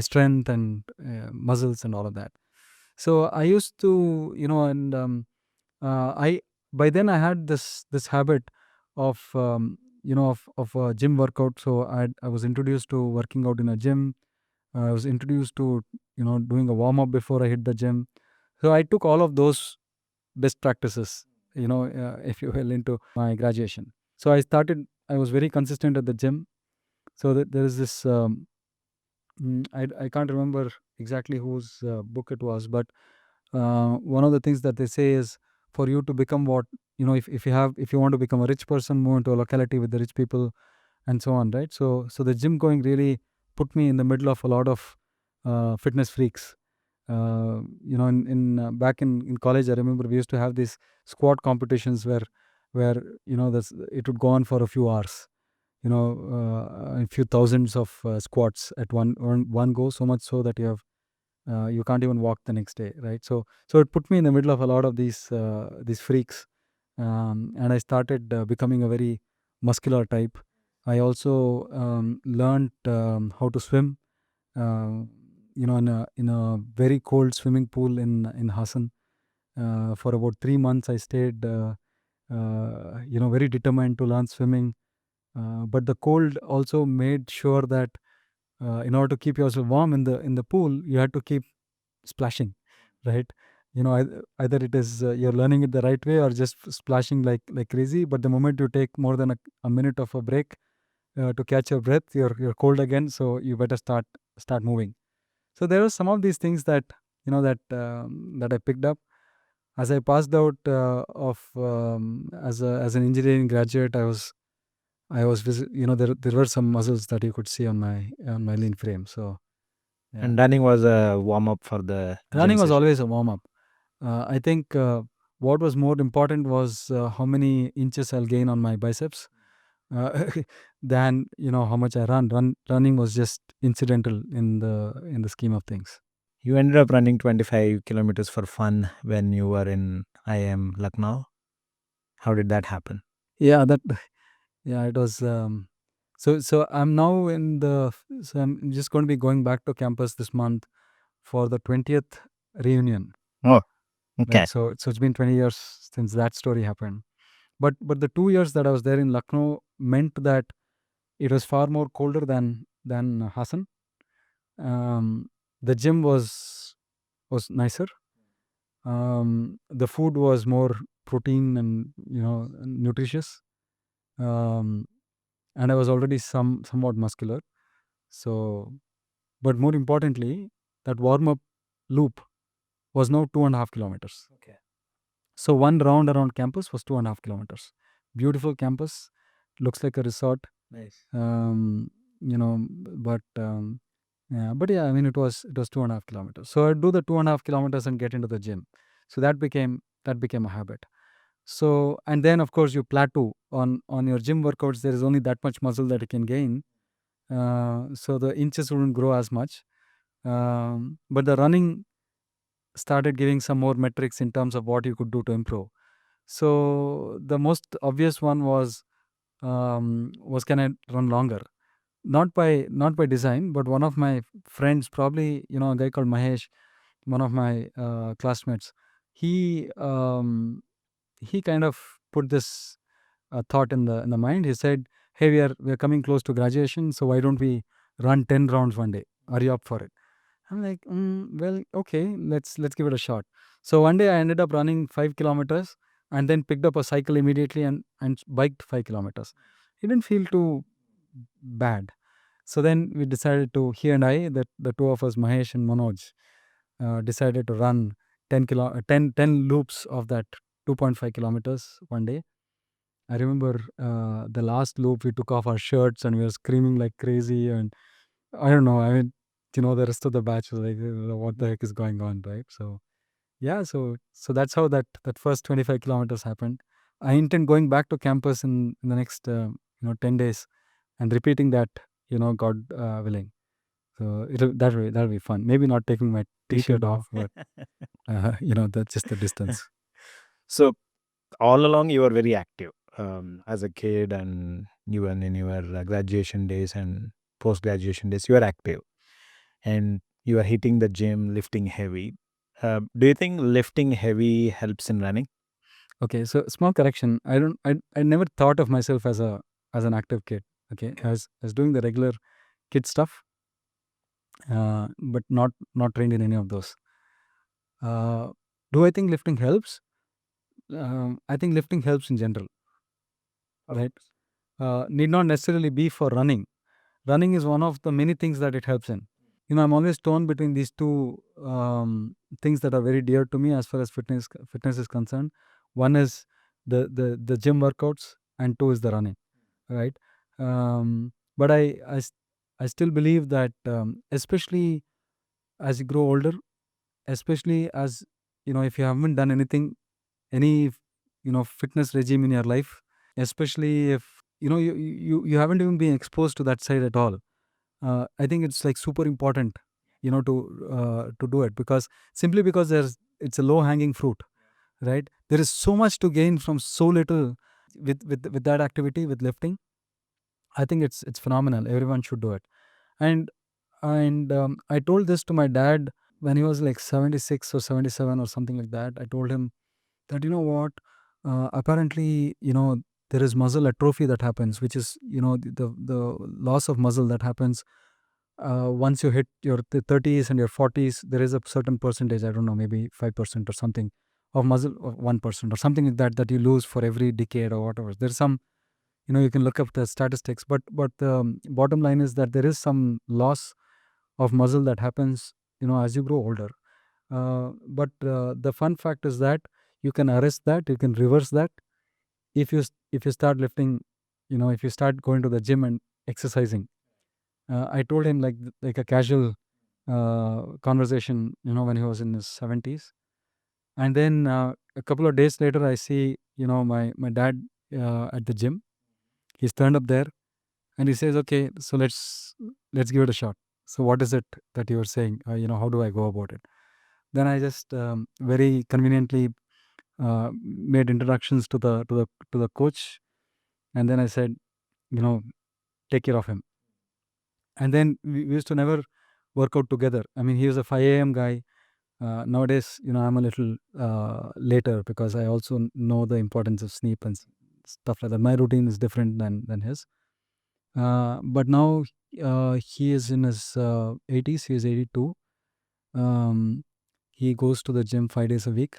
strength and muscles and all of that. So I used to and I by then I had this habit of of a gym workout. So I was introduced to working out in a gym. I was introduced to doing a warm up before I hit the gym. So I took all of those best practices, if you will, into my graduation. So I was very consistent at the gym. So that there is this, I can't remember exactly whose book it was, but one of the things that they say is, for you to become what, if you want to become a rich person, move into a locality with the rich people and so on, right? So the gym going really put me in the middle of a lot of fitness freaks. Back in college, I remember we used to have these squat competitions where it would go on for a few hours, a few thousands of squats at one go, so much so that you can't even walk the next day, right? So it put me in the middle of a lot of these freaks, and I started becoming a very muscular type. I also learned how to swim. In a very cold swimming pool in Hassan. For about 3 months, I stayed. Very determined to learn swimming. But the cold also made sure that in order to keep yourself warm in the pool, you had to keep splashing, right? Either it is you're learning it the right way or just splashing like crazy. But the moment you take more than a minute of a break to catch your breath, you're cold again. So you better start moving. So there are some of these things that that I picked up as I passed out of as an engineering graduate. There were some muscles that you could see on my lean frame. So yeah. And running was a warm up for the Running gym was session. always a warm up. I think what was more important was how many inches I'll gain on my biceps uh, than how much I run. Running was just incidental in the scheme of things. You ended up running 25 kilometers for fun when you were in IM Lucknow. How did that happen? Yeah, it was. So I'm now so I'm just going to be going back to campus this month for the 20th reunion. Oh, okay. Right. So it's been 20 years since that story happened. But the 2 years that I was there in Lucknow meant that it was far more colder than Hassan. The gym was nicer. The food was more protein and nutritious. Um, and I was already somewhat muscular. So, but more importantly, that warm up loop was now 2.5 kilometers. Okay. So one round around campus was 2.5 kilometers. Beautiful campus, looks like a resort. Nice. But yeah, I mean it was 2.5 kilometers. So I'd do the 2.5 kilometers and get into the gym. So that became a habit. So and then of course you plateau on your gym workouts. There is only that much muscle that you can gain. So the inches wouldn't grow as much. But the running started giving some more metrics in terms of what you could do to improve. So the most obvious one was can I run longer? Not by design, but one of my friends, probably a guy called Mahesh, one of my classmates, he kind of put this thought in the mind. He said, "Hey, we are coming close to graduation, so why don't we run 10 rounds one day? Are you up for it?" I'm like, well, okay, let's give it a shot. So one day I ended up running 5 kilometers and then picked up a cycle immediately and biked 5 kilometers. It didn't feel too bad. So then we decided to, he and I, that the two of us, Mahesh and Manoj, decided to run 10 loops of that 2.5 kilometers one day. I remember the last loop, we took off our shirts and we were screaming like crazy. And I don't know, I mean, the rest of the batch was like, what the heck is going on, right? So, yeah, so that's how that first 25 kilometers happened. I intend going back to campus in the next 10 days and repeating that, God willing. So that'll be fun. Maybe not taking my t-shirt off, but that's just the distance. So all along you were very active as a kid, and even in your graduation days and post graduation days you were active, and you are hitting the gym, lifting heavy. Do you think lifting heavy helps in running? Okay, so small correction. I never thought of myself as an active kid. Okay, as doing the regular kid stuff, but not trained in any of those. Do I think lifting helps? I think lifting helps in general, right? Need not necessarily be for running. Running is one of the many things that it helps in. I'm always torn between these two things that are very dear to me as far as fitness is concerned. One is the gym workouts, and two is the running, right? But I still believe that especially as you grow older, especially as if you haven't done any fitness regime in your life, especially if you haven't even been exposed to that side at all, I think it's like super important to do it, because simply because it's a low hanging fruit, right? There is so much to gain from so little with that activity, with lifting. I think it's phenomenal. Everyone should do it. And I told this to my dad when he was like 76 or 77 or something like that. I told him that, you know what, apparently, there is muscle atrophy that happens, which is, the loss of muscle that happens once you hit your 30s and your 40s. There is a certain percentage, I don't know, maybe 5% or something of muscle, or 1% or something like that, that you lose for every decade or whatever. There's some, you can look up the statistics, but the bottom line is that there is some loss of muscle that happens, as you grow older. But the fun fact is that you can arrest that, you can reverse that if you start lifting, if you start going to the gym and exercising. I told him like a casual conversation, when he was in his 70s. And then a couple of days later, I see, my dad at the gym. He's turned up there, and he says, "Okay, so let's give it a shot. So what is it that you were saying? How do I go about it?" Then I just very conveniently made introductions to the coach, and then I said, take care of him. And then we used to never work out together. I mean, he was a 5 a.m. guy. Nowadays, I'm a little later because I also know the importance of sleep and stuff like that. My routine is different than his. But now he is in his 80s. He is 82. Um, he goes to the gym 5 days a week.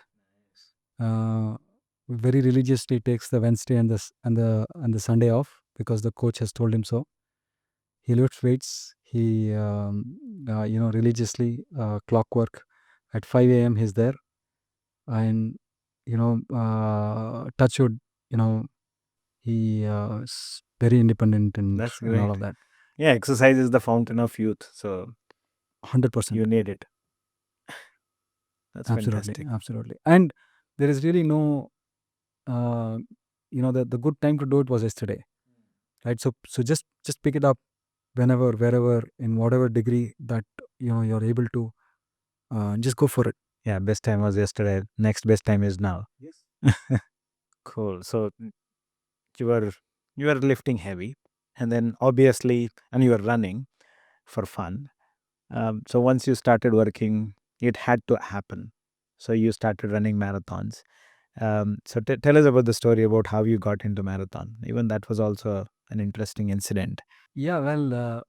Very religiously takes the Wednesday and the Sunday off because the coach has told him so. He lifts weights. He religiously clockwork at 5 a.m. he's there, and touch wood, he is very independent and That's and all great. of that. Yeah, exercise is the fountain of youth, so 100%. you need it. That's Absolutely, fantastic. absolutely. And there is really no, the good time to do it was yesterday, right? So just pick it up whenever, wherever, in whatever degree that you're able to. Just go for it. Yeah, best time was yesterday. Next best time is now. Yes. Cool. So you were lifting heavy, and then obviously, and you were running for fun. So once you started working, it had to happen. So you started running marathons. So tell us about the story about how you got into marathon. Even that was also an interesting incident. Yeah, well,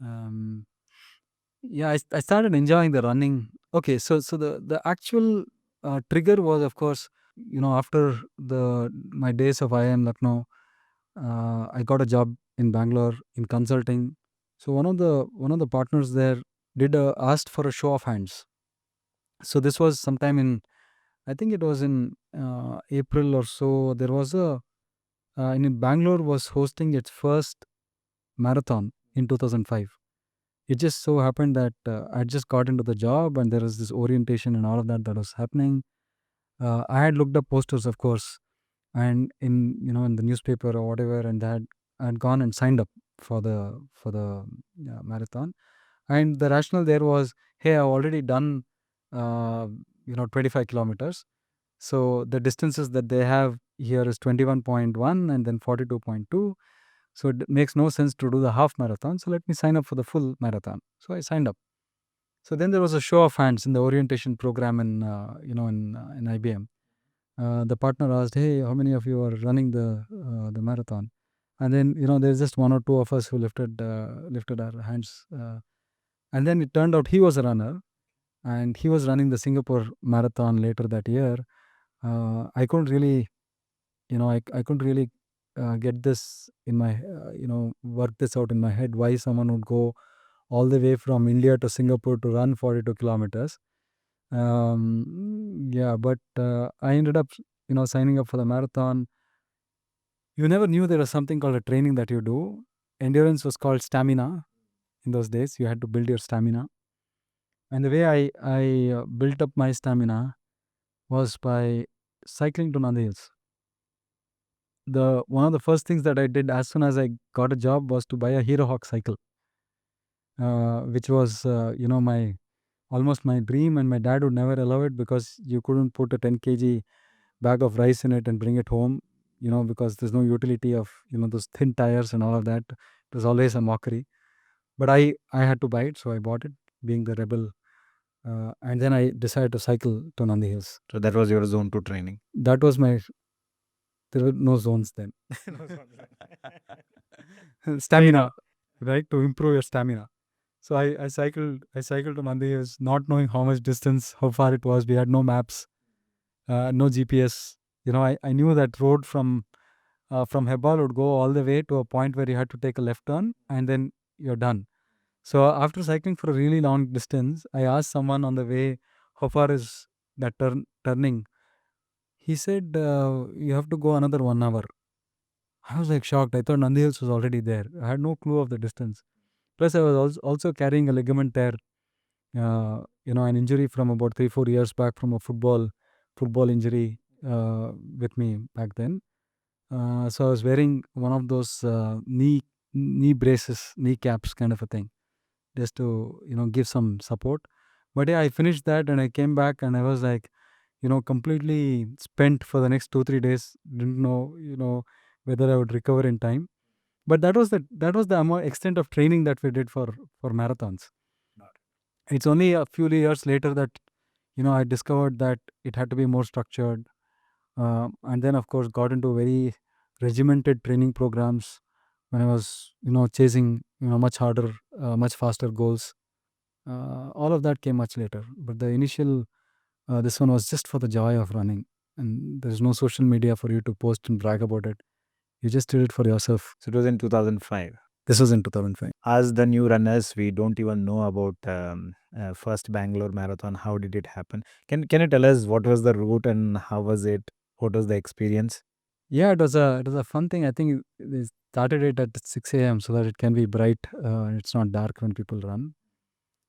um, yeah, I started enjoying the running. Okay, so the actual trigger was, of course, after my days of IIM Lucknow, I got a job in Bangalore in consulting. So one of the partners there asked for a show of hands. So this was sometime in, I think it was in April or so. There was in Bangalore was hosting its first marathon in 2005. It just so happened that I just got into the job, and there was this orientation and all of that was happening. I had looked up posters, of course, and in the newspaper or whatever, and that I had gone and signed up for the marathon. And the rationale there was, hey, I've already done 25 kilometers. So the distances that they have here is 21.1 and then 42.2. So it makes no sense to do the half marathon. So let me sign up for the full marathon. So I signed up. So then there was a show of hands in the orientation program in IBM. The partner asked, "Hey, how many of you are running the marathon?" And then there's just one or two of us who lifted our hands. And then it turned out he was a runner, and he was running the Singapore marathon later that year. I couldn't really, I couldn't really get this in my, work this out in my head, why someone would go all the way from India to Singapore to run 42 kilometers. Yeah, but I ended up, signing up for the marathon. You never knew there was something called a training that you do. Endurance was called stamina in those days. You had to build your stamina. And the way I built up my stamina was by cycling to Nandi Hills. One of the first things that I did as soon as I got a job was to buy a Hero Hawk cycle, which was my almost my dream, and my dad would never allow it because you couldn't put a 10 kg bag of rice in it and bring it home. because there's no utility of those thin tires and all of that. It was always a mockery. But I had to buy it, so I bought it, being the rebel. And then I decided to cycle to Nandi Hills. So that was your zone 2 training. That was my. There were no zones then. Stamina, right? To improve your stamina. So I cycled to Nandi Hills, not knowing how much distance, how far it was. We had no maps, no GPS. I knew that road from Hebbal would go all the way to a point where you had to take a left turn, and then you're done. So after cycling for a really long distance, I asked someone on the way, how far is that turning? He said, you have to go another 1 hour. I was like shocked. I thought Nandi Hills was already there. I had no clue of the distance. Plus, I was also carrying a ligament tear, an injury from about 3-4 years back from a football injury with me back then. So I was wearing one of those knee braces, knee caps kind of a thing, just to give some support. But yeah, I finished that and I came back and I was like, completely spent for the next 2-3 days. Didn't know whether I would recover in time. But that was the extent of training that we did for marathons. It's only a few years later that I discovered that it had to be more structured, and then of course got into very regimented training programs when I was chasing much harder, much faster goals. All of that came much later, but the initial this one was just for the joy of running, and there's no social media for you to post and brag about it. You just did it for yourself. So it was in 2005. This was in 2005. As the new runners, we don't even know about first Bangalore marathon. How did it happen? Can you tell us what was the route and how was it? What was the experience? Yeah, it was a fun thing. I think they started it at 6 a.m. so that it can be bright and it's not dark when people run.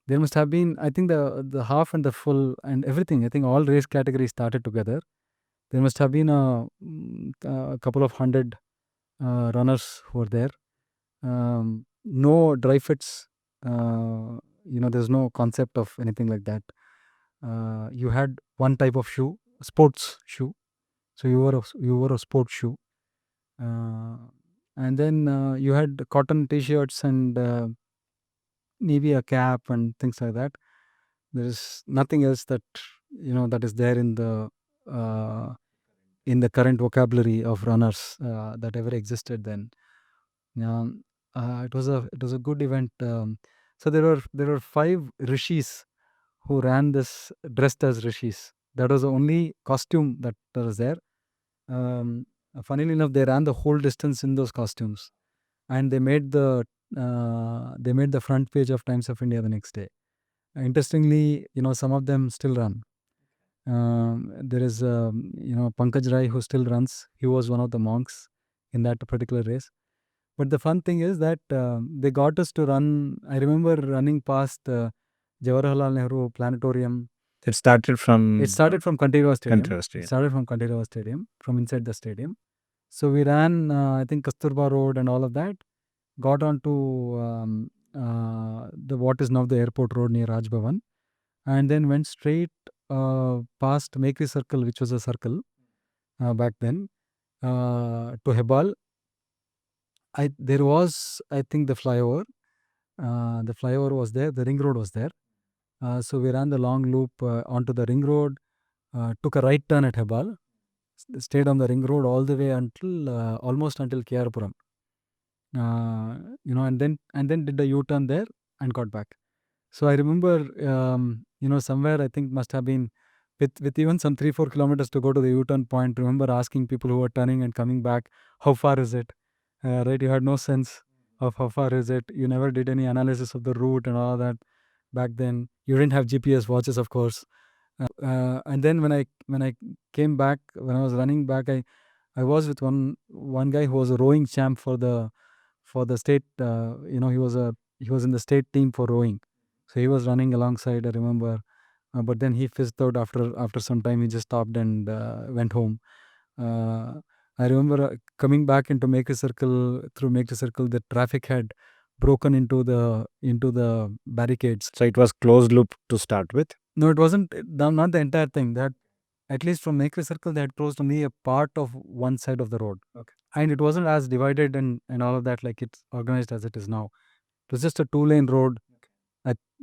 There must have been, I think, the half and the full and everything. I think all race categories started together. There must have been a couple of hundred runners who were there. No dry fits. There's no concept of anything like that. You had one type of shoe, sports shoe. So you wore a sports shoe, and then you had cotton T-shirts and maybe a cap and things like that. There is nothing else that that is there in the current vocabulary of runners that ever existed then. It was a good event. So there were 5 rishis who ran this dressed as rishis. That was the only costume that was there. Funnily enough, they ran the whole distance in those costumes, and they made the front page of Times of India the next day. Interestingly, some of them still run. There is Pankaj Rai who still runs. He was one of the monks in that particular race. But the fun thing is that they got us to run. I remember running past Jawaharlal Nehru Planetarium. It started from Kantirava Stadium. Kantirava Stadium. It started from Kantirava Stadium, from inside the stadium. So we ran, I think, Kasturba Road and all of that. Got onto what is now the airport road near Raj Bhavan, and then went straight past Mekri Circle, which was a circle back then, to Hebbal. There was, I think, the flyover. The flyover was there. The ring road was there. So we ran the long loop onto the ring road, took a right turn at Hebbal, stayed on the ring road all the way until almost until Kiarapuram. And then did the U-turn there and got back. So I remember, somewhere I think must have been with even some 3-4 kilometers to go to the U-turn point. Remember asking people who were turning and coming back, how far is it? Right, you had no sense of how far is it. You never did any analysis of the route and all that back then. You didn't have GPS watches, of course. And then when I came back, when I was running back, I was with one guy who was a rowing champ for the state. He was in the state team for rowing, so he was running alongside. I remember, but then he fizzed out after some time. He just stopped and went home. I remember coming back into Maker Circle. Through Maker Circle, the traffic had broken into the barricades. So it was closed loop to start with. No, it wasn't. Not the entire thing. That at least from Maker Circle, they had closed only a part of one side of the road. Okay. And it wasn't as divided and all of that like it's organized as it is now. It was just a 2-lane road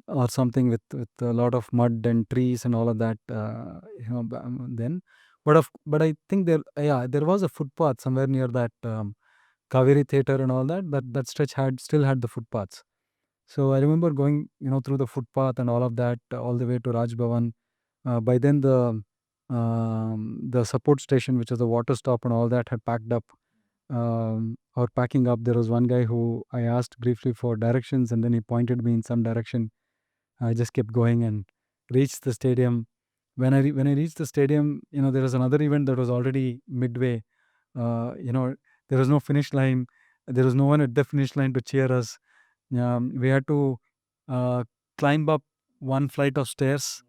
or something with a lot of mud and trees and all of that. Then, but I think there was a footpath somewhere near that Kaveri Theatre and all that. That stretch still had the footpaths. So I remember going through the footpath and all of that all the way to Raj Bhavan. By then the support station, which was the water stop and all that, had packed up or packing up. There was one guy who I asked briefly for directions, and then he pointed me in some direction. I just kept going and reached the stadium. When I reached the stadium, there was another event that was already midway. There was no finish line. There was no one at the finish line to cheer us. We had to climb up one flight of stairs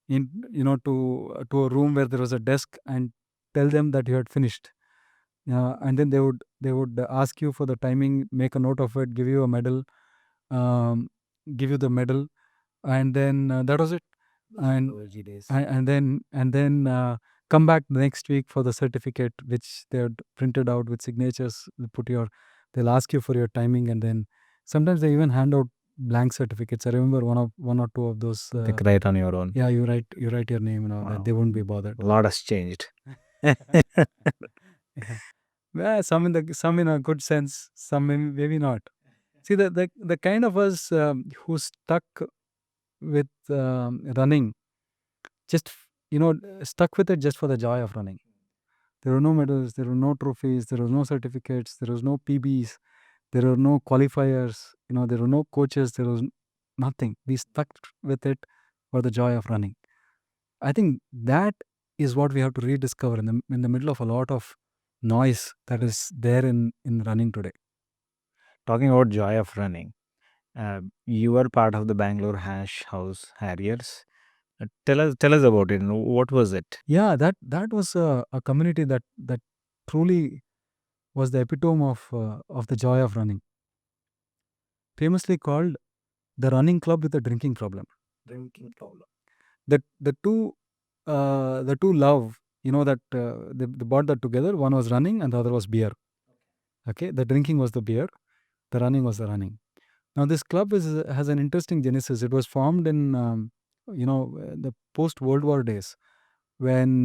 to a room where there was a desk and tell them that you had finished. And then they would ask you for the timing, make a note of it, give you a medal, give you the medal, and then that was it. And then come back the next week for the certificate, which they had printed out with signatures. They'll ask you for your timing, and then sometimes they even hand out blank certificates. I remember one or two of those. Like write on your own. Yeah, you write your name and all that. They won't be bothered. A lot has changed. Yeah, some in a good sense, some maybe not. See, the kind of us who stuck with running, just stuck with it just for the joy of running. There were no medals, there were no trophies, there was no certificates, there was no PBs, there were no qualifiers, there were no coaches, there was nothing. We stuck with it for the joy of running. I think that is what we have to rediscover in the middle of a lot of noise that is there in running today. Talking about joy of running, you were part of the Bangalore Hash House Harriers. Tell us about it. What was it? Yeah, that was a community that truly was the epitome of the joy of running. Famously called the running club with a drinking problem. The two love, that they brought that together. One was running and the other was beer. Okay, the drinking was the beer, the running was the running. Now this club has an interesting genesis. It was formed in the post World War days, when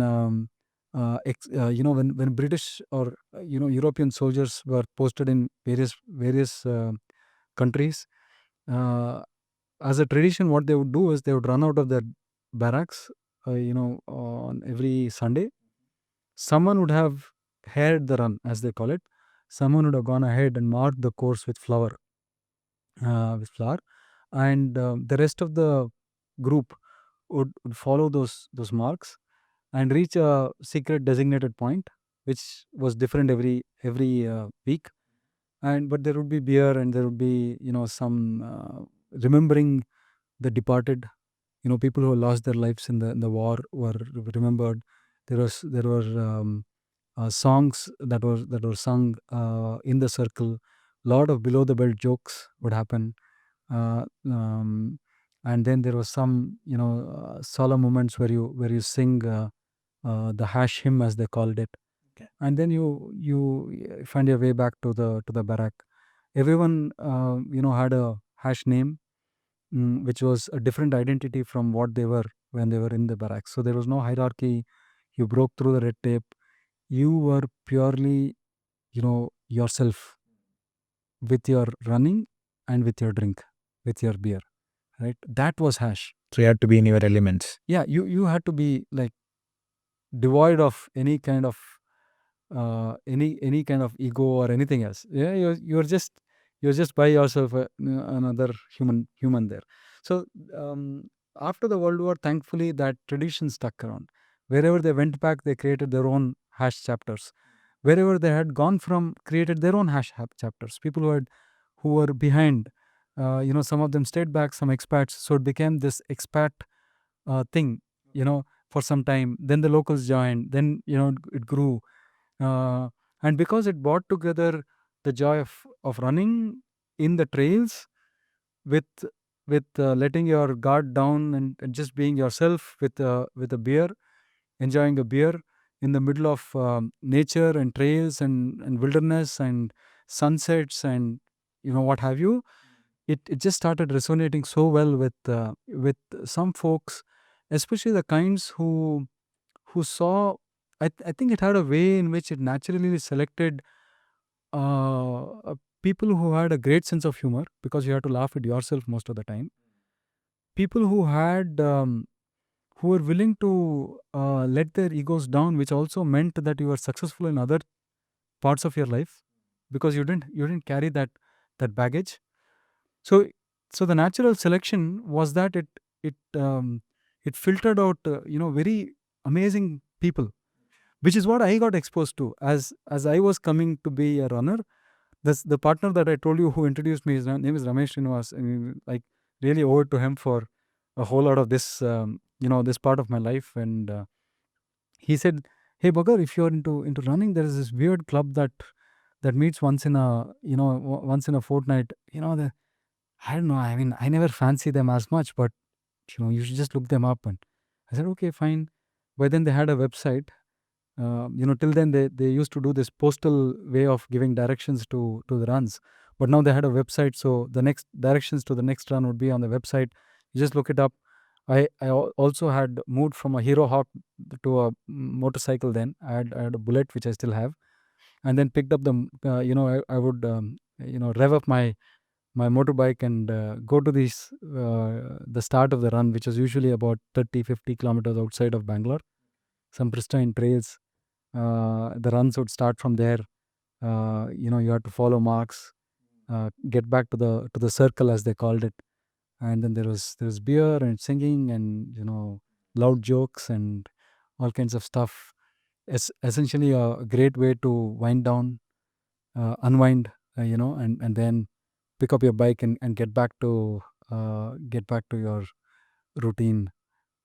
when British or European soldiers were posted in various countries. As a tradition, what they would do is they would run out of their barracks on every Sunday. Someone would have haired the run, as they call it. Someone would have gone ahead and marked the course with flour, and the rest of the group would follow those marks and reach a secret designated point, which was different every week. But there would be beer, and there would be some remembering the departed, people who lost their lives in the war were remembered. There were songs that were sung in the circle. Lot of below the belt jokes would happen, and then there was some solemn moments where you sing the hash hymn, as they called it. Okay. And then you find your way back to the barrack. Everyone had a hash name, which was a different identity from what they were when they were in the barracks. So there was no hierarchy. You broke through the red tape. You were purely yourself, with your running and with your drink, with your beer, right? That was hash. So you had to be in your elements. Yeah, you had to be like devoid of any kind of any kind of ego or anything else. Yeah, you're just by yourself, another human there. So after the World War, thankfully that tradition stuck around. Wherever they went back, they created their own hash chapters. Wherever they had gone from, created their own hash chapters. People who were behind, some of them stayed back, some expats. So it became this expat thing, for some time. Then the locals joined. Then it grew. And because it brought together the joy of running in the trails with letting your guard down and just being yourself with a beer, enjoying a beer in the middle of nature and trails and wilderness and sunsets and what have you. It just started resonating so well with some folks, especially the kinds who saw. I think it had a way in which it naturally selected people who had a great sense of humor, because you had to laugh at yourself most of the time. People who had who were willing to let their egos down, which also meant that you were successful in other parts of your life, because you didn't carry that baggage. So so the natural selection was that it filtered out very amazing people, which is what I got exposed to as I was coming to be a runner. The partner that I told you who introduced me, his name is Ramesh Srinivas. I mean, like, really owe it to him for a whole lot of this this part of my life. And he said, "Hey Bhagar, if you're into running, there is this weird club that meets once in a once in a fortnight. I don't know. I mean, I never fancy them as much, but you should just look them up." And I said, "Okay, fine." But then they had a website. Till then they used to do this postal way of giving directions to the runs, but now they had a website, so the next directions to the next run would be on the website. You just look it up. I also had moved from a Hero Hawk to a motorcycle. Then I had a Bullet, which I still have, and then picked up the I would rev up my motorbike and go to the start of the run, which was usually about 30-50 kilometers outside of Bangalore, some pristine trails. The runs would start from there. You had to follow marks, get back to the circle, as they called it, and then there was beer and singing and loud jokes and all kinds of stuff. Essentially a great way to wind down, unwind, and then pick up your bike and get back to your routine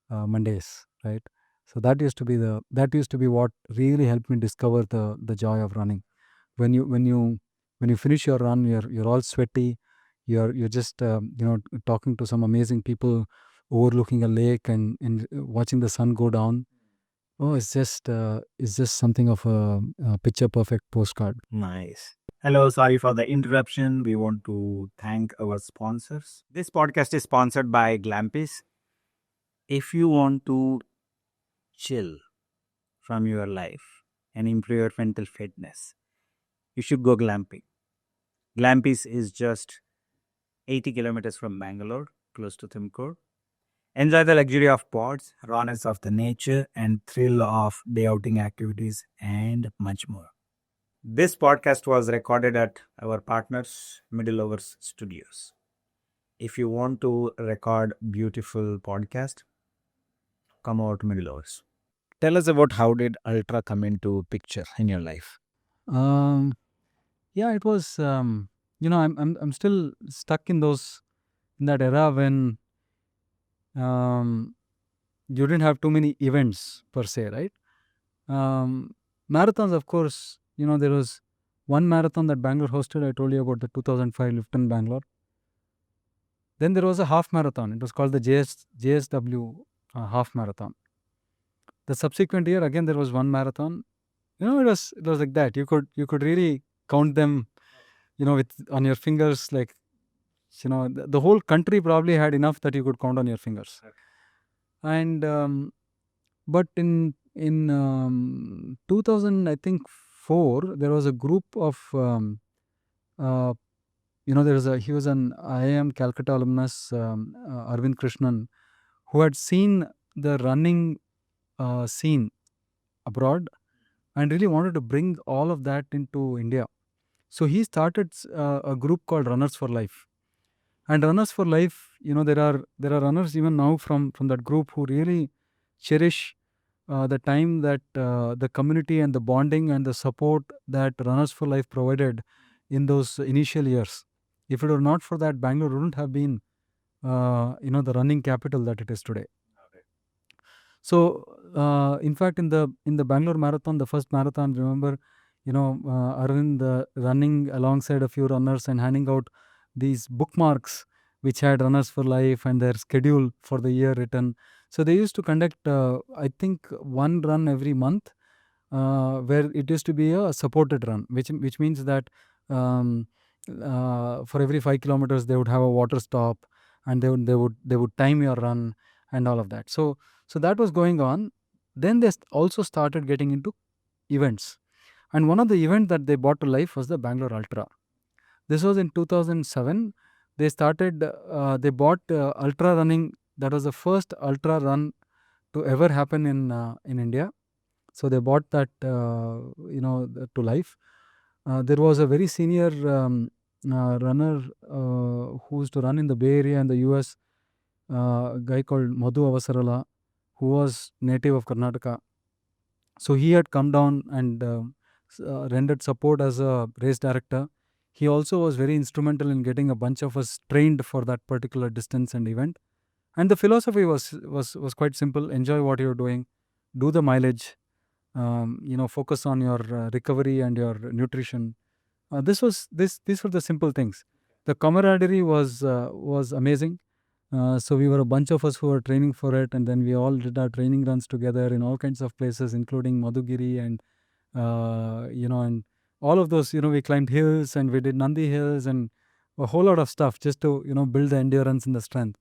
Mondays, right? So that used to be what really helped me discover the joy of running. When you finish your run, you're all sweaty. You're just talking to some amazing people, overlooking a lake and watching the sun go down. Oh, it's just something of a picture perfect postcard. Nice. Hello, sorry for the interruption. We want to thank our sponsors. This podcast is sponsored by Glampis. If you want to chill from your life and improve your mental fitness, you should go glamping. Glampis is just 80 kilometers from Bangalore, close to Tumkur. Enjoy the luxury of pods, rawness of the nature, and thrill of day outing activities, and much more. This podcast was recorded at our partners, Middle Overs Studios. If you want to record beautiful podcast, come over to Middle Overs. Tell us about how did Ultra come into picture in your life? Um, yeah, it was. I'm still stuck in that era when you didn't have too many events per se, right? Marathons, of course. There was one marathon that Bangalore hosted. I told you about the 2005 Lifton Bangalore. Then there was a half marathon. It was called the JSW half marathon. The subsequent year, again, there was one marathon. It was like that. You could really count them, with on your fingers. Like, the whole country probably had enough that you could count on your fingers. And but in 2000, I think 4, there was a group of he was an IIM Calcutta alumnus, Arvind Krishnan, who had seen the running scene abroad and really wanted to bring all of that into India. So he started a group called Runners for Life. And Runners for Life, there are runners even now from that group who really cherish the time that the community and the bonding and the support that Runners for Life provided in those initial years. If it were not for that, Bangalore wouldn't have been the running capital that it is today. So in fact, in the Bangalore marathon, the first marathon, remember, Arvind running alongside a few runners and handing out these bookmarks which had runners for life and their schedule for the year written. So they used to conduct, I think, one run every month, where it used to be a supported run, which means that um, for every 5 kilometers they would have a water stop, and they would time your run and all of that. So that was going on. Then they also started getting into events, and one of the events that they brought to life was the Bangalore Ultra. This was in 2007. They started. They bought ultra running. That was the first ultra run to ever happen in India. So they brought that to life. There was a very senior runner who used to run in the Bay Area in the US. A guy called Madhu Avasarala, who was native of Karnataka. So he had come down and rendered support as a race director. He also was very instrumental in getting a bunch of us trained for that particular distance and event. And the philosophy was quite simple: enjoy what you're doing, do the mileage, focus on your recovery and your nutrition. These were the simple things. The camaraderie was amazing. So we were a bunch of us who were training for it, and then we all did our training runs together in all kinds of places, including Madhugiri and all of those. We climbed hills and we did Nandi hills and a whole lot of stuff just to build the endurance and the strength.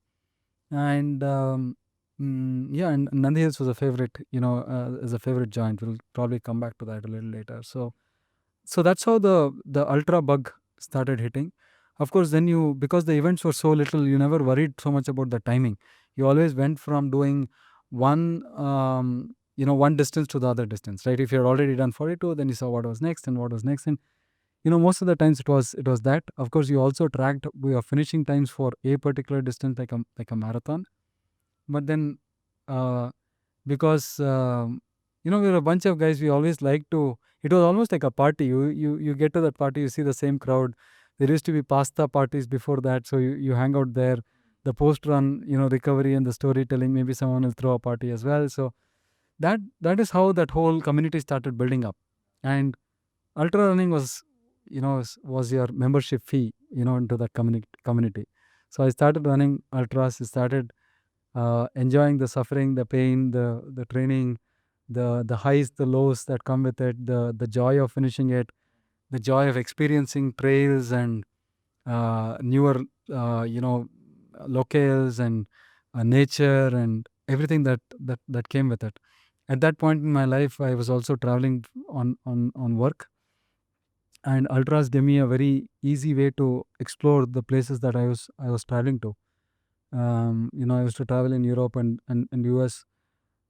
And and Nandi hills was a favorite, as a favorite joint. We'll probably come back to that a little later. So that's how the ultra bug started hitting. Of course, then because the events were so little, you never worried so much about the timing. You always went from doing one distance to the other distance, right? If you had already done 42, then you saw what was next and what was next. And most of the times it was that. Of course, you also tracked your finishing times for a particular distance, like a marathon. But then because we were a bunch of guys, we always liked to. It was almost like a party. You get to that party, you see the same crowd. There used to be pasta parties before that, so you hang out there. The post run, recovery and the storytelling. Maybe someone will throw a party as well. So that is how that whole community started building up. And ultra running was your membership fee, into that community. So I started running ultras. I started enjoying the suffering, the pain, the training, the highs, the lows that come with it, the joy of finishing it, the joy of experiencing trails and newer locales and nature and everything that came with it. At that point in my life, I was also traveling on work, and ultras gave me a very easy way to explore the places that I was traveling to. I used to travel in Europe and US.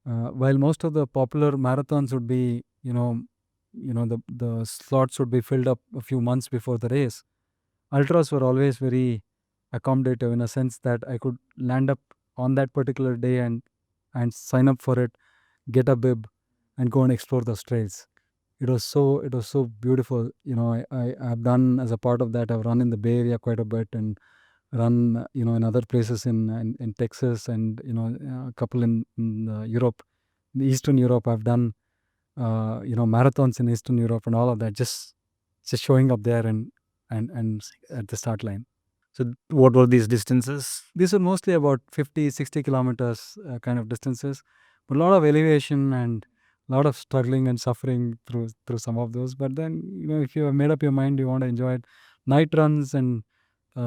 While most of the popular marathons would be, the slots would be filled up a few months before the race. Ultras were always very accommodative, in a sense that I could land up on that particular day and sign up for it, get a bib, and go and explore those trails. It was so beautiful. I've done, as a part of that, I've run in the Bay Area quite a bit and run in other places in Texas, and a couple in Europe, in Eastern Europe. I've done marathons in Eastern Europe and all of that, just showing up there and at the start line. So what were these distances? These are mostly about 50-60 kilometers kind of distances, but a lot of elevation and a lot of struggling and suffering through some of those. But then, if you have made up your mind, you want to enjoy it. Night runs and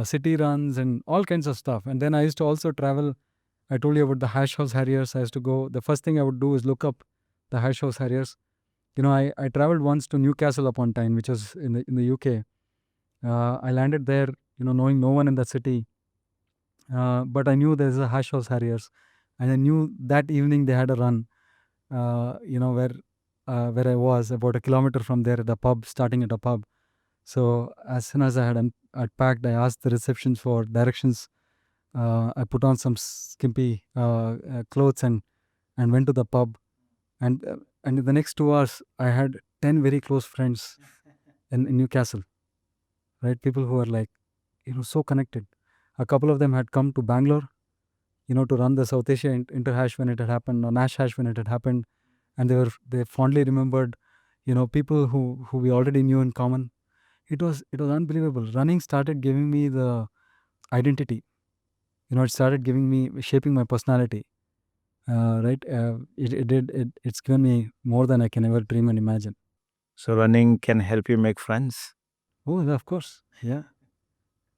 city runs and all kinds of stuff. And then I used to also travel. I told you about the Hash House Harriers. I used to go. The first thing I would do is look up the Hash House Harriers. I traveled once to Newcastle upon Tyne, which was in the UK. I landed there, knowing no one in that city. But I knew there's a Hash House Harriers, and I knew that evening they had a run. Where I was about a kilometer from there at a pub, starting at a pub. So as soon as I had unpacked, I asked the receptions for directions. I put on some skimpy clothes and went to the pub. And in the next 2 hours, I had 10 very close friends in Newcastle. Right, people who are so connected. A couple of them had come to Bangalore, to run the South Asia Interhash when it had happened, or Nash Hash when it had happened, and they fondly remembered, people who we already knew in common. It was unbelievable. Running started giving me the identity. it started shaping my personality. Right? It's given me more than I can ever dream and imagine. So running can help you make friends. Oh, yeah, of course. Yeah.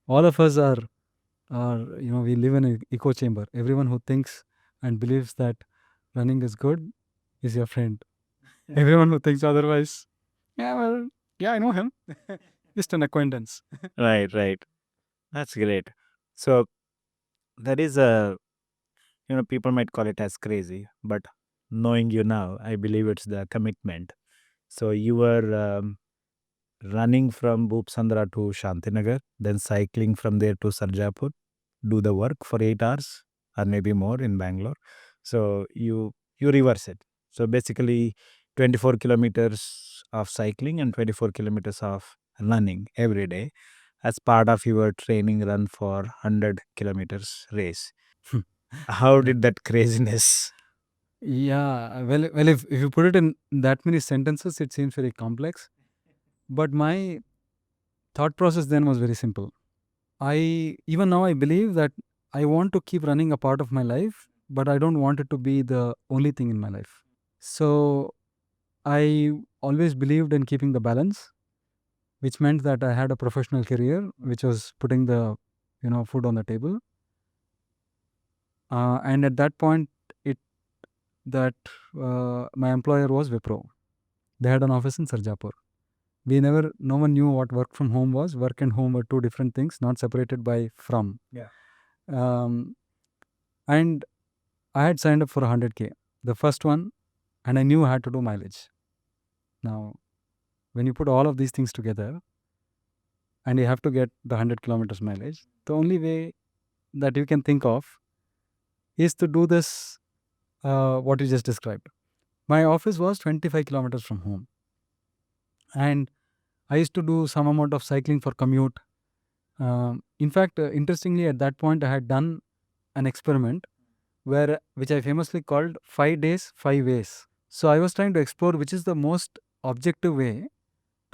All of us are, we live in an echo chamber. Everyone who thinks and believes that running is good is your friend. Everyone who thinks otherwise, yeah, well, yeah, I know him. Just an acquaintance. Right, right. That's great. So that is a, people might call it as crazy, but knowing you now, I believe it's the commitment. So you were running from Boopasandra to Shantinagar, then cycling from there to Sarjapur, do the work for 8 hours or maybe more in Bangalore. So you reverse it. So basically 24 kilometers of cycling and 24 kilometers of running every day as part of your training run for 100 kilometers race. How Yeah. did that craziness? Yeah. Well, if you put it in that many sentences, it seems very complex. But my thought process then was very simple. Even now I believe that I want to keep running a part of my life, but I don't want it to be the only thing in my life. So I always believed in keeping the balance, which meant that I had a professional career, which was putting the food on the table. And at that point, it that my employer was Wipro. They had an office in Sarjapur. No one knew what work from home was. Work and home were two different things, not separated by from. Yeah. Um, and I had signed up for 100K, the first one, and I knew I had to do mileage. Now, when you put all of these things together and you have to get the 100 kilometers mileage, the only way that you can think of is to do this, what you just described. My office was 25 kilometers from home, and I used to do some amount of cycling for commute. In fact, interestingly, at that point, I had done an experiment which I famously called 5 days, 5 ways. So I was trying to explore which is the most objective way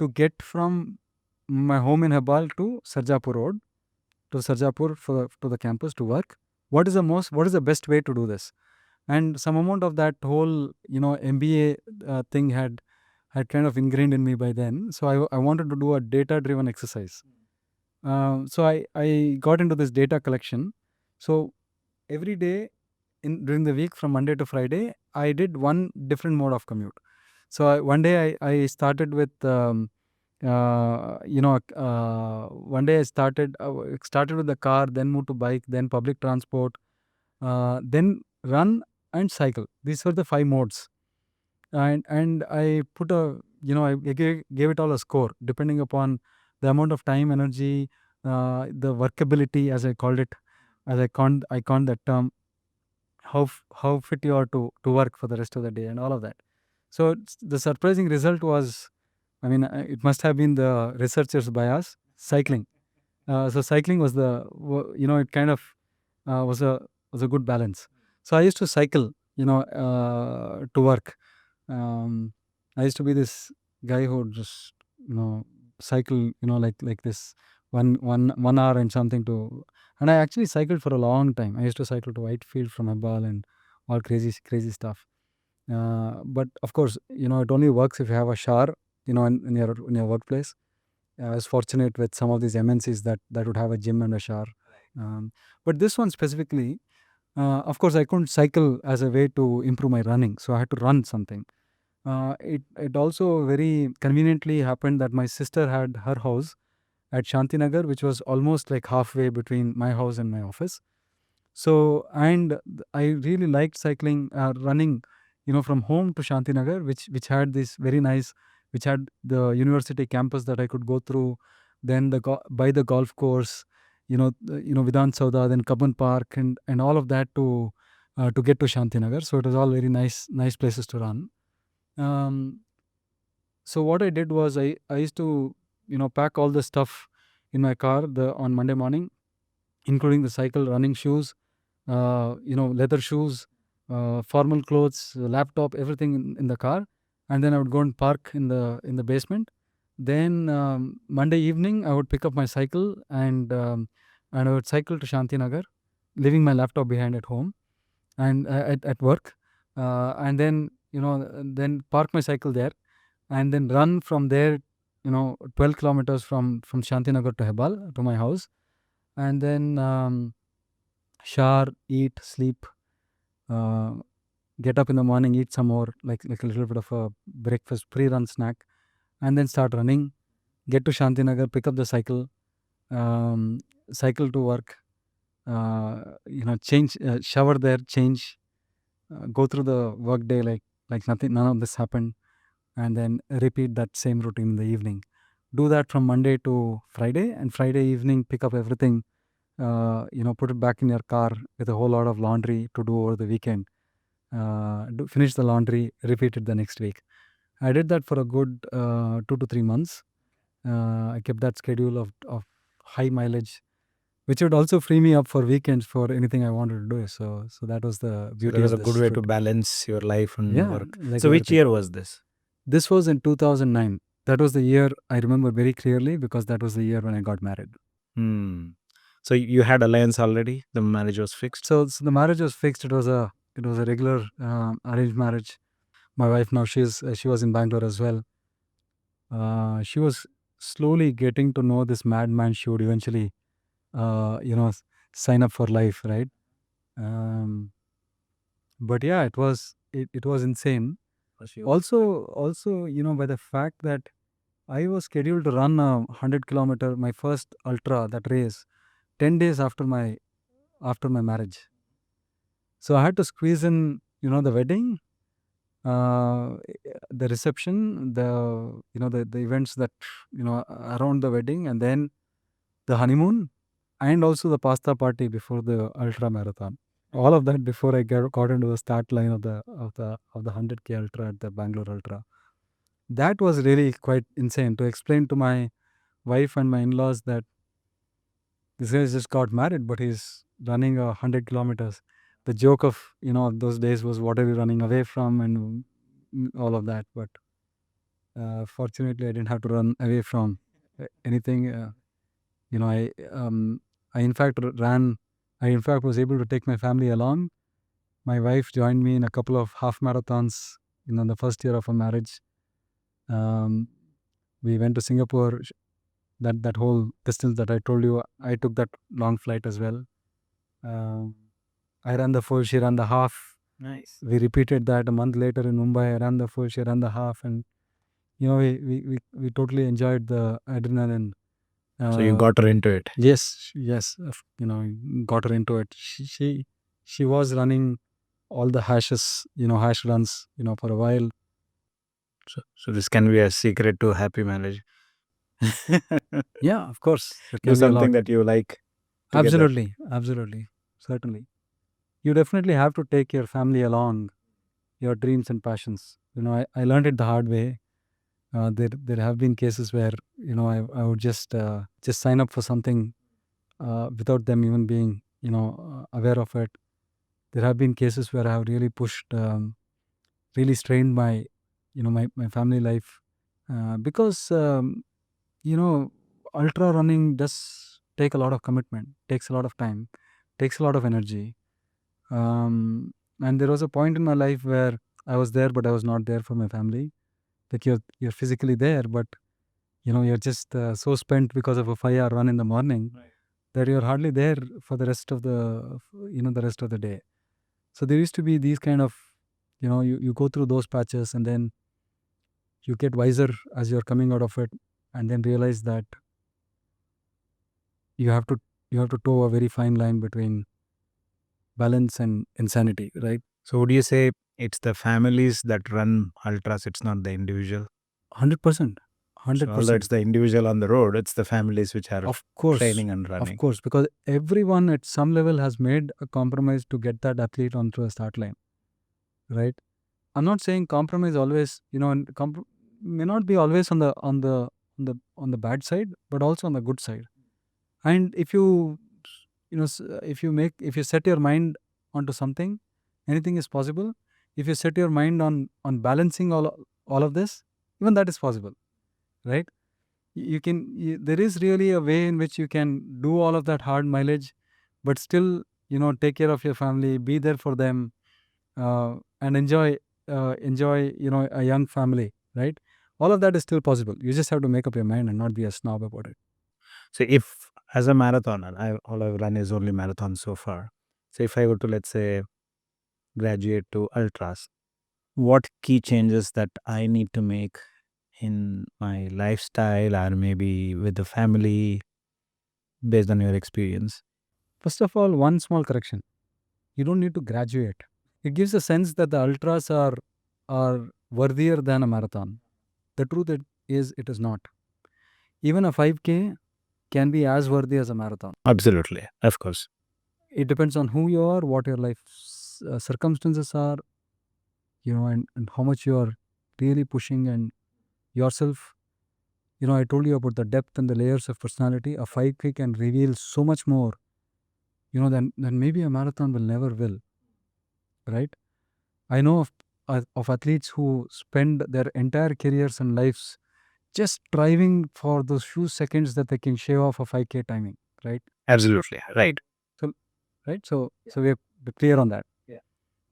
to get from my home in Hebbal to Sarjapur Road, to Sarjapur to the campus to work. What is the best way to do this? And some amount of that whole MBA thing had kind of ingrained in me by then. So I wanted to do a data driven exercise. So I got into this data collection. So every day during the week from Monday to Friday, I did one different mode of commute. So one day I started with one day I started with the car, then moved to bike, then public transport, then run and cycle. These were the 5 modes, and I put I gave it all a score depending upon the amount of time, energy, the workability, as I called it, as I coined that term, how fit you are to work for the rest of the day and all of that. So the surprising result was, I mean, it must have been the researchers' bias. Cycling. So cycling was it kind of was a good balance. So I used to cycle, to work. I used to be this guy who would just cycle, like this 1 hour and something to, and I actually cycled for a long time. I used to cycle to Whitefield from Hebbal and all crazy stuff. But of course, it only works if you have a shower, in your workplace. I was fortunate with some of these MNCs that would have a gym and a shower. But this one specifically, of course, I couldn't cycle as a way to improve my running, so I had to run something. It also very conveniently happened that my sister had her house at Shantinagar, which was almost like halfway between my house and my office. So, and I really liked cycling, running, from home to Shantinagar, which had this very nice, which had the university campus that I could go through, then by the golf course, Vidhan Sauda, then Kaban Park, and all of that to get to Shantinagar. So it was all very nice places to run. So what I did was I used to pack all the stuff in my car on Monday morning, including the cycle, running shoes, leather shoes, formal clothes, laptop, everything in the car, and then I would go and park in the basement. Then Monday evening I would pick up my cycle and I would cycle to Shantinagar, leaving my laptop behind at home and at work, and then then park my cycle there, and then run from there 12 kilometers from Shantinagar to Hebbal to my house, and then shower, eat, sleep, get up in the morning, eat some more, like a little bit of a breakfast, pre-run snack, and then start running, get to Shantinagar, pick up the cycle, cycle to work, change, shower there, change, go through the work day like none of this happened, and then repeat that same routine in the evening. Do that from Monday to Friday, and Friday evening pick up everything, put it back in your car with a whole lot of laundry to do over the weekend. Finish the laundry, repeat it the next week. I did that for a good 2 to 3 months. I kept that schedule of high mileage, which would also free me up for weekends for anything I wanted to do. So that was the So beauty that was of a this good way to trip. balance your life and Yeah, work. like So which everything. year was this? This was in 2009. That was the year I remember very clearly because that was the year when I got married. So you had alliance already? The marriage was fixed? So the marriage was fixed. It was a regular arranged marriage. My wife now she was in Bangalore as well. She was slowly getting to know this madman she would eventually sign up for life, right? But yeah, it was insane. Also, by the fact that I was scheduled to run a 100-kilometer, my first ultra, that race, 10 days after my marriage. So I had to squeeze in, the wedding, the reception, the events that, around the wedding, and then the honeymoon, and also the pasta party before the ultra marathon. All of that before I got into the start line of the 100K ultra at the Bangalore Ultra. That was really quite insane to explain to my wife and my in-laws that this guy just got married, but he's running 100 kilometers. The joke of those days was, what are you running away from, and all of that. But fortunately, I didn't have to run away from anything. I in fact ran. I in fact was able to take my family along. My wife joined me in a couple of half marathons. The first year of our marriage. We went to Singapore. That whole distance that I told you, I took that long flight as well. I ran the full, she ran the half. Nice. We repeated that a month later in Mumbai. I ran the full, she ran the half, and we totally enjoyed the adrenaline. So you got her into it. Yes, got her into it. She was running all the hash runs, for a while. So this can be a secret to happy marriage. Yeah, of course. Do something that you like together. Absolutely, certainly. You definitely have to take your family along, your dreams and passions. I learned it the hard way. There have been cases where I would just sign up for something without them even being aware of it. There have been cases where I have really pushed, really strained my my family life because ultra running does take a lot of commitment, takes a lot of time, takes a lot of energy. And there was a point in my life where I was there, but I was not there for my family. Like you're physically there, but you're just so spent because of a 5-hour run in the morning that you're hardly there for the rest of the rest of the day. So there used to be these kind of, you go through those patches, and then you get wiser as you're coming out of it, and then realize that you have to toe a very fine line between balance and insanity, right? So would you say it's the families that run ultras, it's not the individual? 100%. So although it's the individual on the road, it's the families which are Of course, training and running. of course, because everyone at some level has made a compromise to get that athlete onto a start line, right? I'm not saying compromise always, and may not be always on the bad side, but also on the good side. And if you if you set your mind onto something, anything is possible. If you set your mind on balancing all of this, even that is possible, right? You can there is really a way in which you can do all of that hard mileage, but still take care of your family, be there for them, and enjoy a young family, right? All of that is still possible. You just have to make up your mind and not be a snob about it. So if as a marathoner, all I've run is only marathon so far. So if I were to, let's say, graduate to ultras, what key changes that I need to make in my lifestyle or maybe with the family based on your experience? First of all, one small correction: you don't need to graduate. It gives a sense that the ultras are worthier than a marathon. The truth is it is not. Even a 5K can be as worthy as a marathon. Absolutely, of course. It depends on who you are, what your life circumstances are, and how much you are really pushing and yourself. I told you about the depth and the layers of personality. A 5K can reveal so much more, than maybe a marathon will never will, right? I know of athletes who spend their entire careers and lives just striving for those few seconds that they can shave off a 5K timing, right? Absolutely, right. So, right? So we're clear on that. Yeah.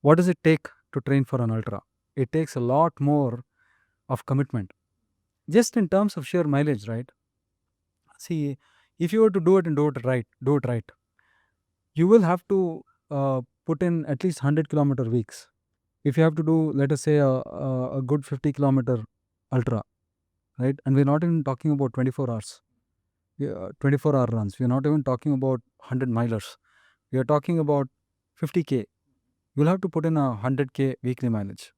What does it take to train for an ultra? It takes a lot more of commitment, just in terms of sheer mileage, right? See, if you were to do it and do it right, you will have to put in at least 100-kilometer weeks. If you have to do, let us say, a good 50-kilometer ultra, right? And we're not even talking about 24 hours, 24-hour runs. We're not even talking about 100 milers. We are talking about 50K. You'll have to put in a 100K weekly mileage.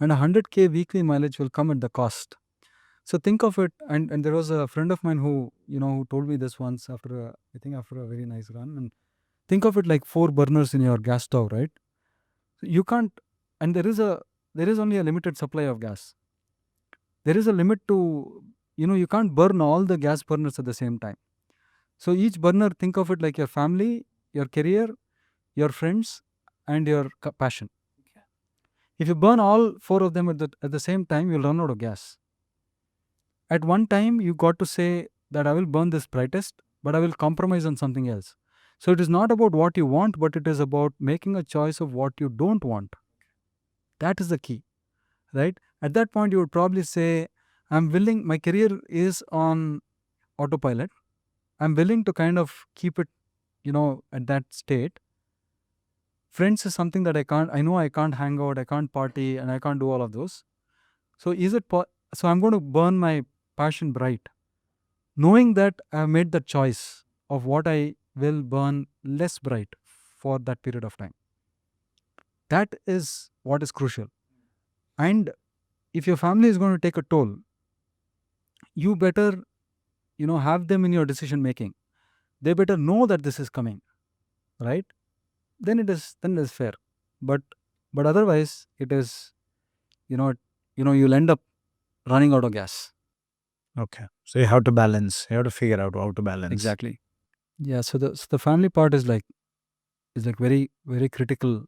And a 100K weekly mileage will come at the cost. So think of it, and there was a friend of mine who told me this once after a very nice run. And think of it like 4 burners in your gas stove, right? You can't, and there is only a limited supply of gas. There is a limit to, you can't burn all the gas burners at the same time. So each burner, think of it like your family, your career, your friends, and your passion. If you burn all 4 of them at the same time, you'll run out of gas. At one time, you got to say that I will burn this brightest, but I will compromise on something else. So it is not about what you want, but it is about making a choice of what you don't want. That is the key, right? At that point, you would probably say, I'm willing, my career is on autopilot. I'm willing to kind of keep it, at that state. Friends is something that I know I can't hang out, I can't party, and I can't do all of those. So so I'm going to burn my passion bright, knowing that I've made the choice of what I will burn less bright for that period of time. That is what is crucial. And if your family is going to take a toll, you better, have them in your decision making. They better know that this is coming, right? Then it is fair. But otherwise, it is, you'll end up running out of gas. Okay. So you have to balance. You have to figure out how to balance. Exactly. Yeah. So the family part is like very, very critical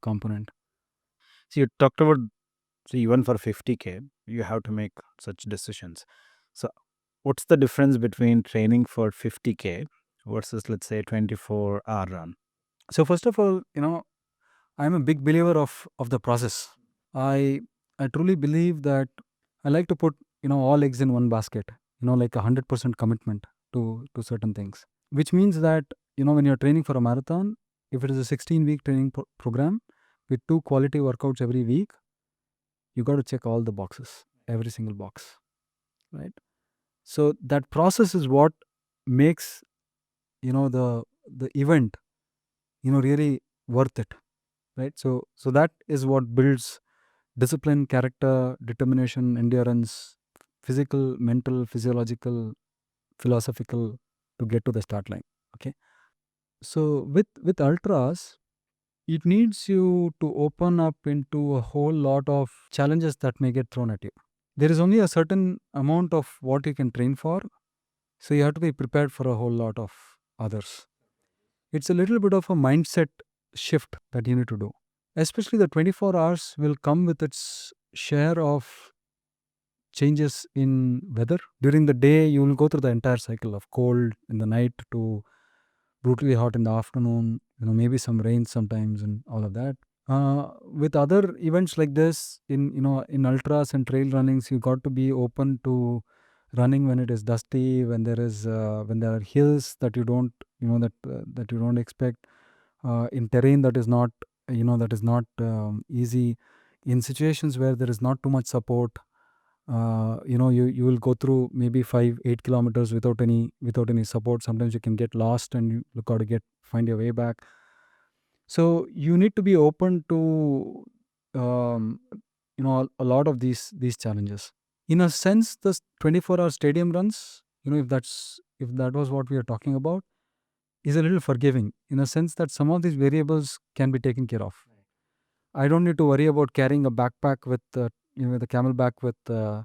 component. So you talked about, so even for 50K, you have to make such decisions. So what's the difference between training for 50K versus, let's say, 24-hour run? So first of all, I'm a big believer of the process. I truly believe that I like to put all eggs in one basket. Like 100% commitment to certain things, which means that when you're training for a marathon, if it is a 16-week training program with 2 quality workouts every week, you got to check all the boxes, every single box, right? So that process is what makes the event really worth it, right? So that is what builds discipline, character, determination, endurance, physical, mental, physiological, philosophical, to get to the start line. Okay. So with ultras, it needs you to open up into a whole lot of challenges that may get thrown at you. There is only a certain amount of what you can train for, so you have to be prepared for a whole lot of others. It's a little bit of a mindset shift that you need to do. Especially the 24 hours will come with its share of changes in weather. During the day, you will go through the entire cycle of cold in the night to brutally hot in the afternoon, maybe some rain sometimes and all of that. With other events like this, in ultras and trail runnings, you got to be open to running when it is dusty, when there are hills that you don't that you don't expect, in terrain that is not easy, in situations where there is not too much support. You will go through maybe 5-8 kilometers without any support. Sometimes you can get lost and you got to find your way back. So you need to be open to a lot of these challenges. In a sense, the 24-hour stadium runs, if that was what we are talking about, is a little forgiving, in a sense that some of these variables can be taken care of. I don't need to worry about carrying a backpack with the camelback with 2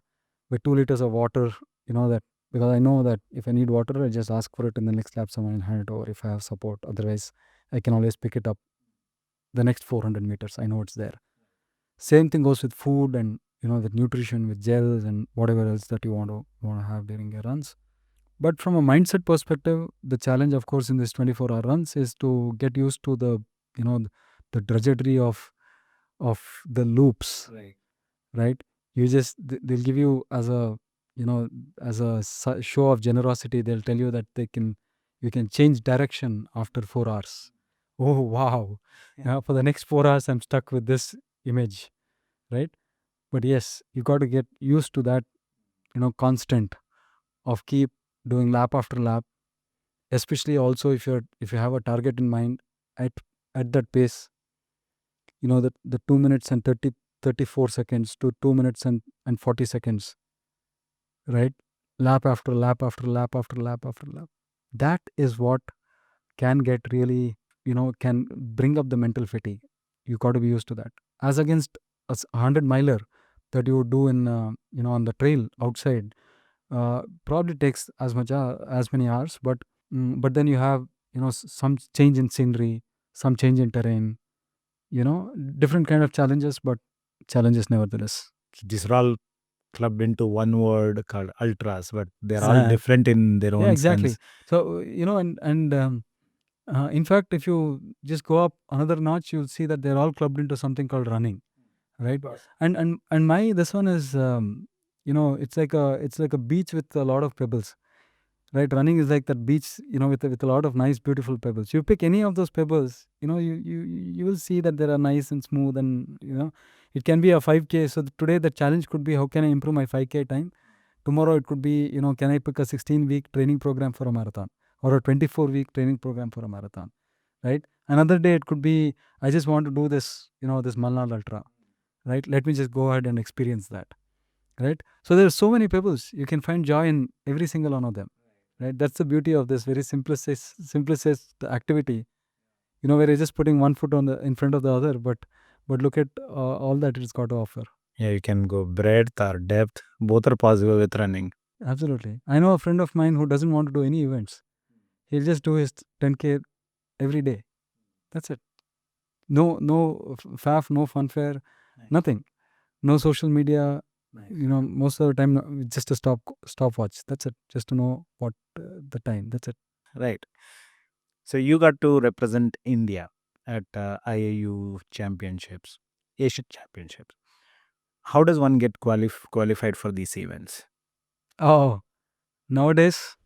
liters of water. That, because I know that if I need water, I just ask for it in the next lap. Someone will hand it over if I have support. Otherwise, I can always pick it up the next 400 meters. I know it's there. Same thing goes with food and the nutrition with gels and whatever else that you want to have during your runs. But from a mindset perspective, the challenge, of course, in this 24-hour runs is to get used to the the drudgery of the loops. Right? You just they'll give you as a show of generosity. They'll tell you that you can change direction after 4 hours. Oh wow! For the next 4 hours, I'm stuck with this image, right? But yes, you got to get used to that, constant of keep doing lap after lap. Especially also if you have a target in mind at that pace. The 2 minutes and 34 seconds to 2 minutes and 40 seconds, right? Lap after lap after lap after lap after lap. That is what can get really, can bring up the mental fatigue. You got to be used to that. As against a 100-miler that you would do in, on the trail outside, probably takes as many hours, but then you have, some change in scenery, some change in terrain, different kind of challenges, but challenges nevertheless. These are all clubbed into one word called ultras, but they're all different in their own exactly. sense. So in fact, if you just go up another notch, you'll see that they're all clubbed into something called running, right? And this one is it's like a beach with a lot of pebbles. Right, running is like that beach, with a lot of nice, beautiful pebbles. You pick any of those pebbles, you will see that they are nice and smooth, and it can be a 5K. So today the challenge could be, how can I improve my 5K time? Tomorrow it could be, can I pick a 16-week training program for a marathon, or a 24-week training program for a marathon, right? Another day it could be, I just want to do this, this Malnad Ultra, right? Let me just go ahead and experience that, right? So there are so many pebbles. You can find joy in every single one of them. Right, that's the beauty of this very simplest activity. Where you're just putting one foot in front of the other, but look at all that it's got to offer. Yeah, you can go breadth or depth. Both are possible with running. Absolutely. I know a friend of mine who doesn't want to do any events. He'll just do his 10K every day. That's it. No faff, no funfair, nothing. No social media. Most of the time, just a stopwatch. That's it. Just to know what the time. That's it. Right. So you got to represent India at IAU championships, Asian championships. How does one get qualified for these events? Oh, nowadays,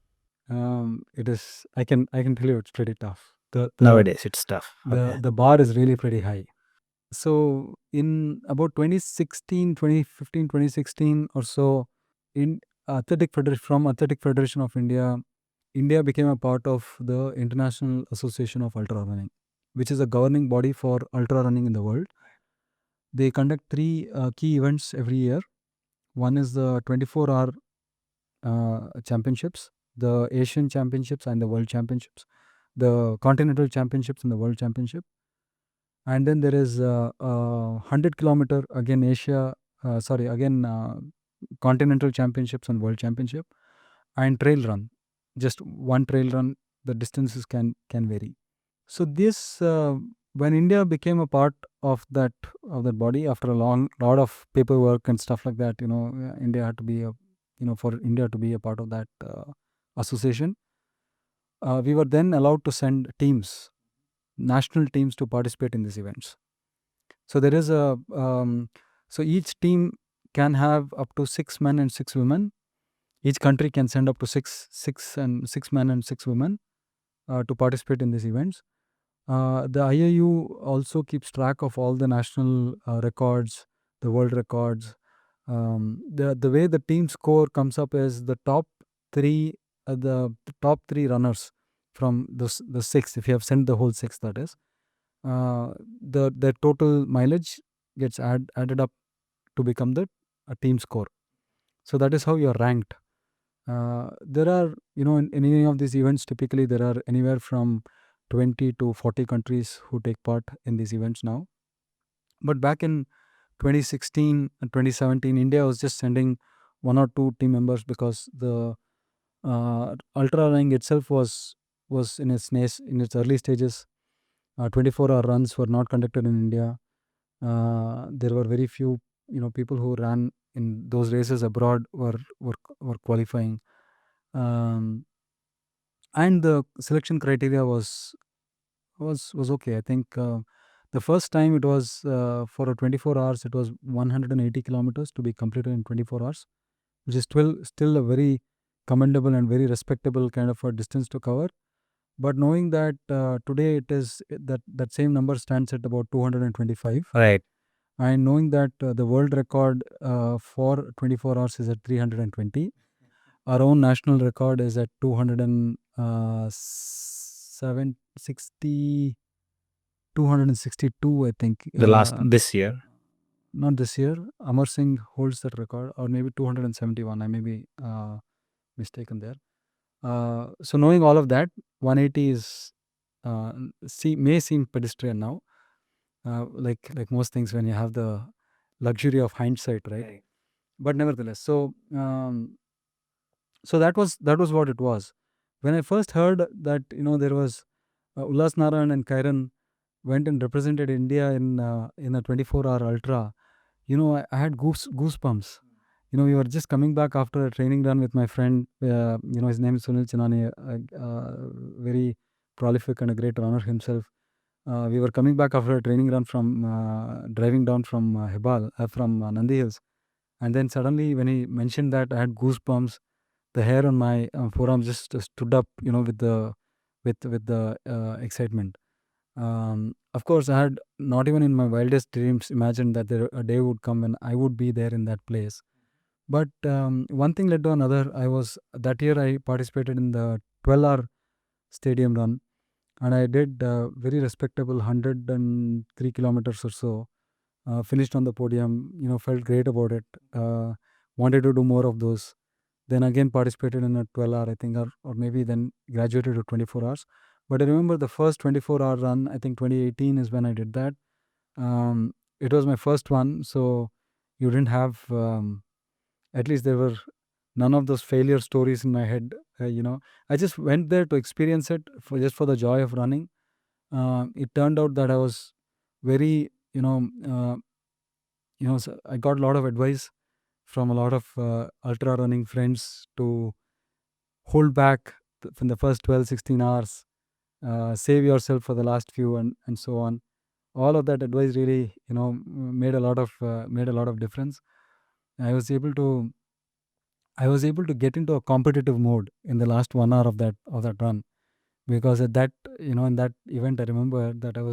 it is. I can tell you, it's pretty tough. Nowadays, it's tough. The bar is really pretty high. So in about 2016, 2015, 2016 or so, in Athletic Federation of India, India became a part of the International Association of Ultra Running, which is a governing body for ultra running in the world. They conduct 3 key events every year. One is the 24-hour championships, the Asian championships and the world championships, the continental championships and the world championship. And then there is 100-kilometer, again continental championships and world championship, and trail run, just one trail run. The distances can vary. So this, when India became a part of that body, after a lot of paperwork and stuff like that, India had to be for India to be a part of that association. we were then allowed to send teams, national teams, to participate in these events. So there is a so each team can have up to 6 men and 6 women. Each country can send up to six men and 6 women to participate in these events. The IAU also keeps track of all the national records, the world records. The way the team score comes up is the top three, runners from the 6. If you have sent the whole 6, that is, the total mileage gets added up to become the team score. So that is how you are ranked. There are, in any of these events, typically there are anywhere from 20 to 40 countries who take part in these events now. But back in 2016 and 2017, India was just sending 1 or 2 team members because the ultra running itself was in its early stages. 24-hour runs were not conducted in India. There were very few people who ran in those races abroad were qualifying, and the selection criteria was okay. I think the first time it was for a 24 hours, it was 180 kilometers to be completed in 24 hours, which is still a very commendable and very respectable kind of a distance to cover. But knowing that today it is that same number stands at about 225, Right. and knowing that the world record for 24 hours is at 320, our own national record is at 262, I think. This year. Not this year. Amar Singh holds that record, or maybe 271. I may be mistaken there. So knowing all of that, 180 is may seem pedestrian now, like most things when you have the luxury of hindsight, right? But nevertheless, so that was what it was. When I first heard that there was Ullas Narayan and Kairan went and represented India in a 24-hour ultra, I had goosebumps. We were just coming back after a training run with my friend. His name is Sunil Chinani, very prolific and a great runner himself. We were coming back after a training run from driving down from Hebbal, from Nandi Hills, and then suddenly when he mentioned that, I had goosebumps. The hair on my forearm just stood up, with the excitement. Of course, I had not even in my wildest dreams imagined that a day would come when I would be there in that place. But one thing led to another. That year I participated in the 12-hour stadium run, and I did very respectable 103 kilometers or so. Finished on the podium, felt great about it. Wanted to do more of those. Then again participated in a 12-hour, I think, or maybe then graduated to 24 hours. But I remember the first 24-hour run, I think 2018 is when I did that. It was my first one, so you didn't have, at least there were none of those failure stories in my head. I just went there to experience it just for the joy of running. It turned out that I was very, so I got a lot of advice from a lot of ultra running friends to hold back from the first 12-16 hours, save yourself for the last few, and so on. All of that advice really made a lot of difference. I was able to get into a competitive mode in the last 1 hour of that run, because at that in that event, I remember that there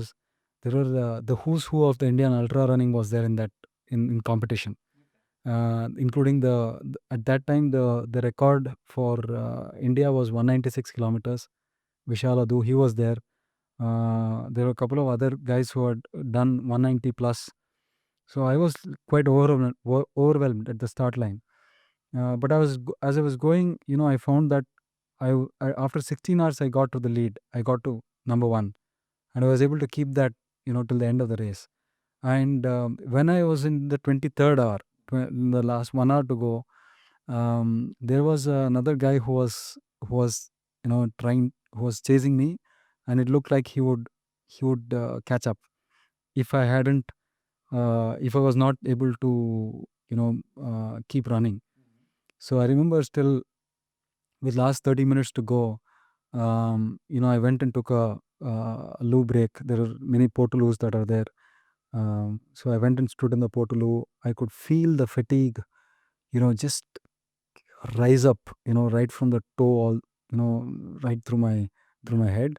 were the who's who of the Indian ultra running was there in that in competition, including at that time the record for India was 196 kilometers. Vishal Adu, he was there. There were a couple of other guys who had done 190 plus. So I was quite overwhelmed at the start line. But as I was going, I found that after 16 hours I got to the lead. I got to number 1, and I was able to keep that till the end of the race. And when I was in the 23rd hour, in the last 1 hour to go, there was another guy who was chasing me, and it looked like he would catch up if I hadn't if I was not able to keep running. So I remember still, with last 30 minutes to go, I went and took a loo break. There are many portaloos that are there. So I went and stood in the portaloo. I could feel the fatigue, just rise up, right from the toe, all, right through my head.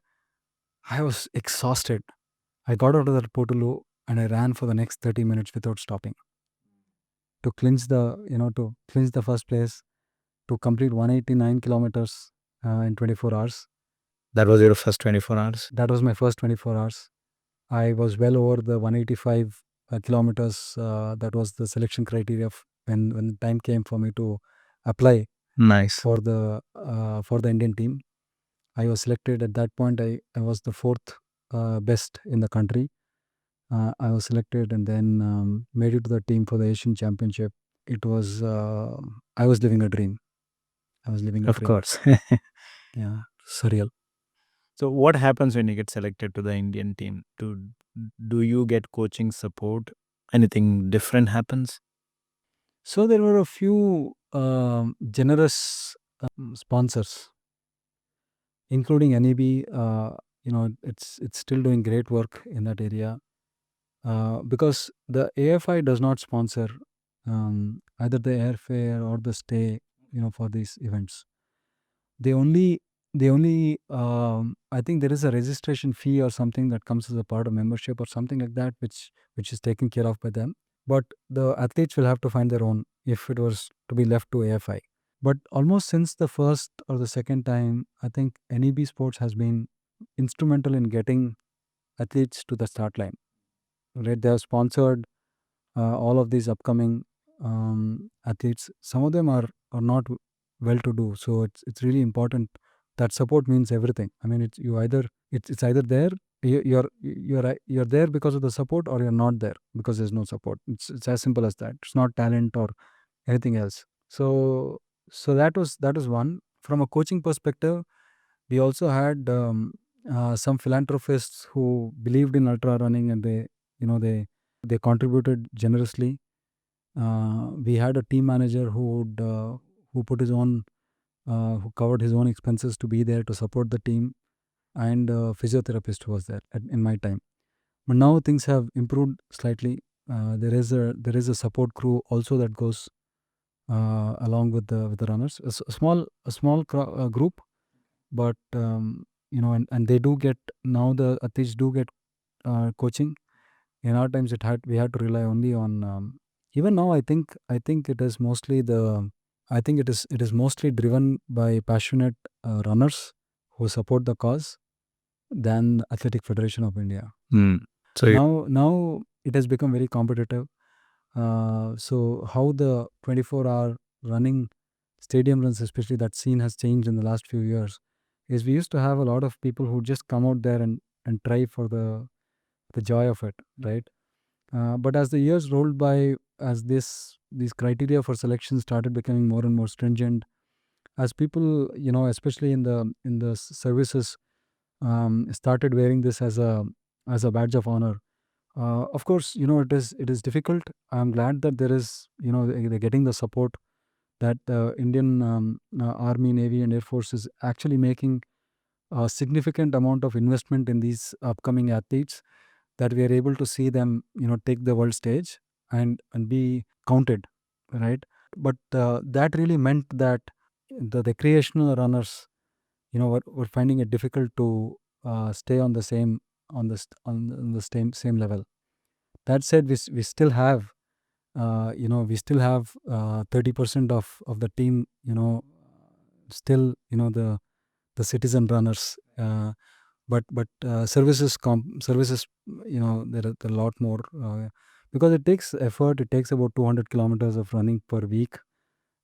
I was exhausted. I got out of that portaloo and I ran for the next 30 minutes without stopping to clinch the first place, to complete 189 kilometers in 24 hours. That was your first 24 hours? That was my first 24 hours. I was well over the 185 kilometers. That was the selection criteria when the time came for me to apply Nice. for the Indian team. I was selected at that point. I was the fourth best in the country. I was selected and then made it to the team for the Asian Championship. It was I was living a dream. Of course. Yeah, surreal. So what happens when you get selected to the Indian team? Do you get coaching support? Anything different happens? So there were a few generous sponsors, including NEB. It's still doing great work in that area because the AFI does not sponsor either the airfare or the stay, for these events. They only I think there is a registration fee or something that comes as a part of membership or something like that, which is taken care of by them. But the athletes will have to find their own if it was to be left to AFI. But almost since the first or the second time, I think NEB Sports has been instrumental in getting athletes to the start line. Right, they have sponsored all of these upcoming athletes. Some of them are not well to do, so it's really important. That support means everything. I mean, it's either there, you're there because of the support, or you're not there because there's no support. It's as simple as that. It's not talent or anything else. So that was one. From a coaching perspective, we also had some philanthropists who believed in ultra running, and they contributed generously. We had a team manager who put his own who covered his own expenses to be there to support the team, and a physiotherapist was there in my time. But now things have improved slightly. There is a support crew also that goes along with the runners. A small group, but and they do get, now the athletes do get coaching. In our times, we had to rely only on even now. I think it is mostly driven by passionate runners who support the cause than Athletic Federation of India. So Now it has become very competitive. So how the 24-hour running stadium runs, especially that scene, has changed in the last few years is we used to have a lot of people who just come out there and try for the joy of it, right? But as the years rolled by, as these criteria for selection started becoming more and more stringent, as people, especially in the services, started wearing this as a badge of honor. Of course, it is difficult. I'm glad that there is, they're getting the support that the Indian Army, Navy, and Air Force is actually making a significant amount of investment in these upcoming athletes, that we are able to see them, take the world stage and be counted, right? But that really meant that the recreational runners, were finding it difficult to stay on the same on the same level. That said, we still have 30% of the team, still, the citizen runners. But services, there are a lot more because it takes effort. It takes about 200 kilometers of running per week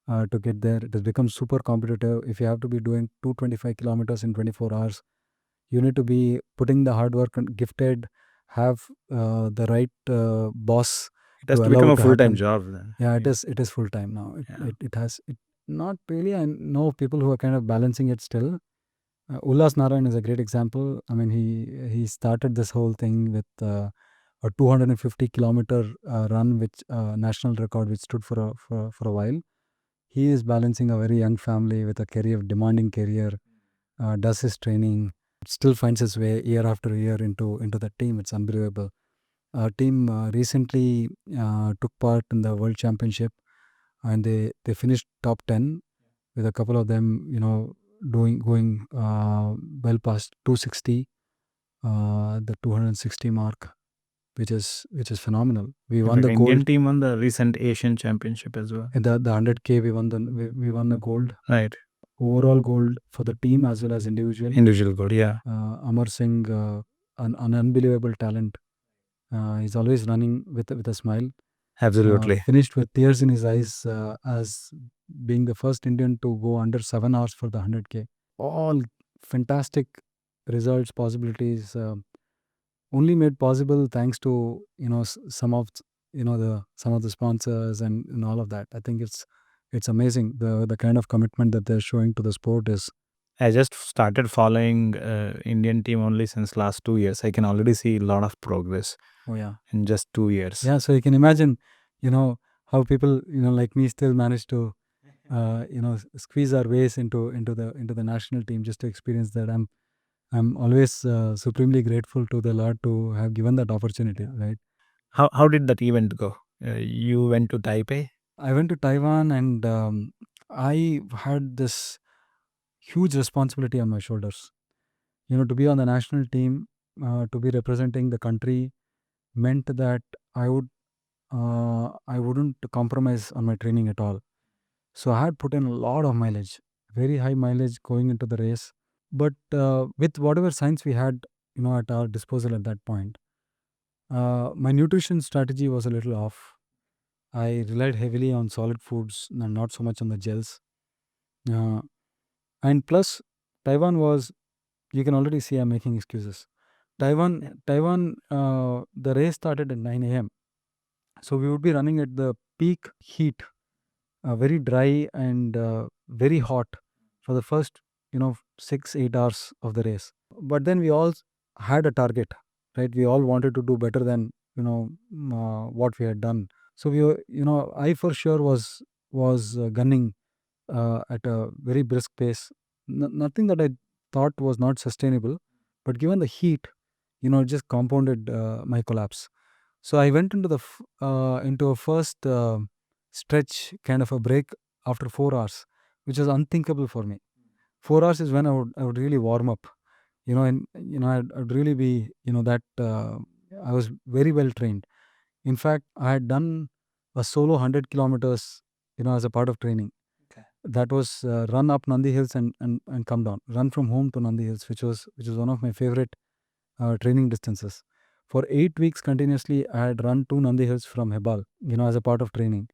to get there. It has become super competitive. If you have to be doing 225 kilometers in 24 hours, you need to be putting the hard work and gifted, have the right boss it has to to allow become it a to full-time happen. job then. Yeah, it is full time now. Yeah. It has it not really. I know people who are kind of balancing it still. Ullas Narayan is a great example. I mean, he started this whole thing with a 250-kilometer run, which national record, which stood for a while. He is balancing a very young family with a demanding career. does his training, still finds his way year after year into the team. It's unbelievable. Our team recently took part in the World Championship, and they finished top 10 with a couple of them, going well past 260, the 260 mark, which is phenomenal. We In won fact, the Indian gold team won the recent Asian Championship as well. in the 100K. We won the gold, Right. overall gold for the team as well as individual. Individual gold, yeah. Amar Singh, an unbelievable talent. He's always running with a smile. Absolutely. Finished with tears in his eyes as being the first Indian to go under 7 hours for the 100K. All fantastic results, possibilities, only made possible thanks to some of the sponsors and all of that. I think it's amazing the kind of commitment that they're showing to the sport is. I just started following Indian team only since last 2 years. I can already see a lot of progress Oh yeah. in just 2 years. Yeah, so you can imagine, how people, like me still manage to, squeeze our ways into the national team just to experience that. I'm always supremely grateful to the Lord to have given that opportunity, right? How did that event go? You went to Taipei? I went to Taiwan, and I had this huge responsibility on my shoulders. To be on the national team, to be representing the country meant that I wouldn't compromise on my training at all. So I had put in a lot of mileage, very high mileage going into the race. But with whatever science we had, at our disposal at that point, my nutrition strategy was a little off. I relied heavily on solid foods and not so much on the gels. Uh, and plus, Taiwan was, you can already see I'm making excuses. Taiwan, the race started at 9 a.m. So we would be running at the peak heat, very dry and very hot for the first 6-8 hours of the race. But then we all had a target, right? We all wanted to do better than what we had done. So we were, I for sure was gunning at a very brisk pace. Nothing that I thought was not sustainable, but given the heat, it just compounded my collapse. So I went into a first stretch, kind of a break after 4 hours, which was unthinkable for me. 4 hours is when I would really warm up, and I'd really be that I was very well trained. In fact, I had done a solo 100 kilometers, as a part of training. Okay. That was run up Nandi Hills and come down, run from home to Nandi Hills, which was one of my favorite training distances. For 8 weeks continuously, I had run 2 Nandi Hills from Hebbal, as a part of training,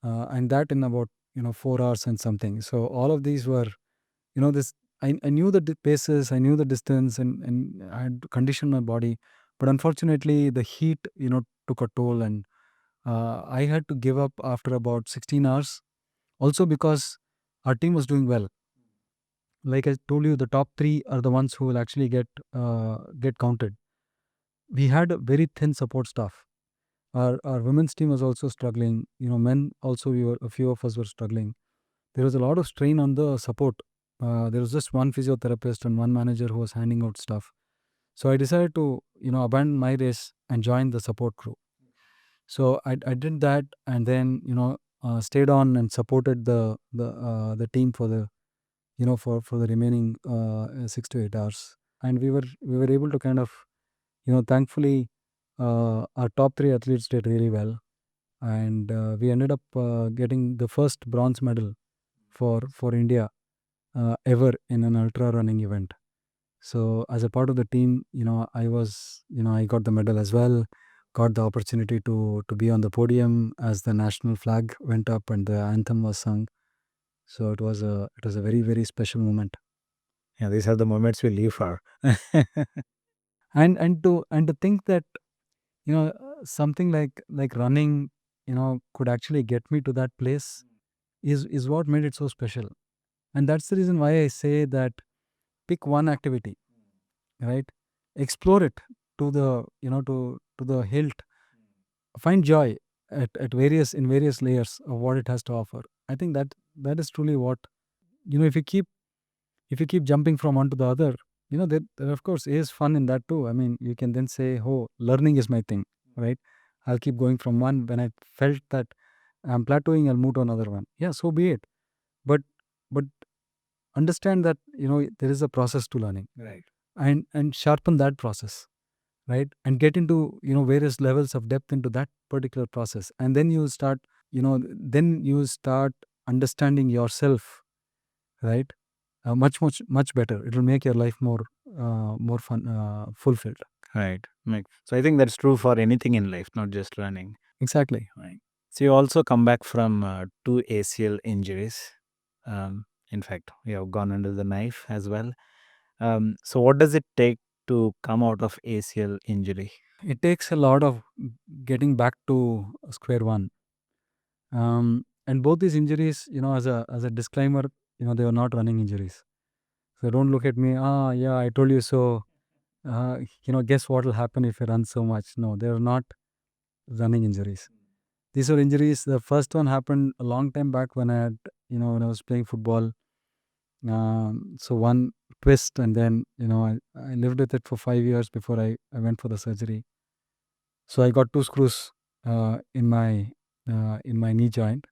and that in about 4 hours and something. So all of these were, this. I knew the paces, I knew the distance, and I had conditioned my body, but unfortunately, the heat, took a toll, and I had to give up after about 16 hours. Also because our team was doing well. Like I told you, the top 3 are the ones who will actually get counted. We had a very thin support staff. Our women's team was also struggling. Men also, a few of us were struggling. There was a lot of strain on the support. There was just one physiotherapist and one manager who was handing out stuff. So I decided to abandon my race and join the support crew. So I did that, and then stayed on and supported the team for the for the remaining 6 to 8 hours, and we were able to kind of thankfully our top 3 athletes did really well, and we ended up getting the first bronze medal for India ever in an ultra running event. So as a part of the team, I got the medal as well, got the opportunity to be on the podium as the national flag went up and the anthem was sung. So it was a very, very special moment. Yeah, these are the moments we live for. And to think that something like running could actually get me to that place is what made it so special. And that's the reason why I say that pick one activity, right? Explore it to the to the hilt. Find joy at various layers of what it has to offer. I think that is truly what, if you keep If you keep jumping from one to the other, there of course is fun in that too. I mean, you can then say, oh, learning is my thing, right? I'll keep going from one. When I felt that I'm plateauing, I'll move to another one. Yeah, so be it. But understand that there is a process to learning, Right. and sharpen that process, right? And get into various levels of depth into that particular process, and then you start understanding yourself, right? Much better. It will make your life more fun, fulfilled. Right. So I think that's true for anything in life, not just running. Exactly. Right. So you also come back from 2 ACL injuries. In fact, you have gone under the knife as well. So what does it take to come out of ACL injury? It takes a lot of getting back to square one. And both these injuries, as a disclaimer, they were not running injuries. So don't look at me. Yeah, I told you so. Guess what will happen if you run so much? No, they are not running injuries. These are injuries. The first one happened a long time back when when I was playing football. So one twist, and then I lived with it for 5 years before I went for the surgery. So I got 2 screws in my knee joint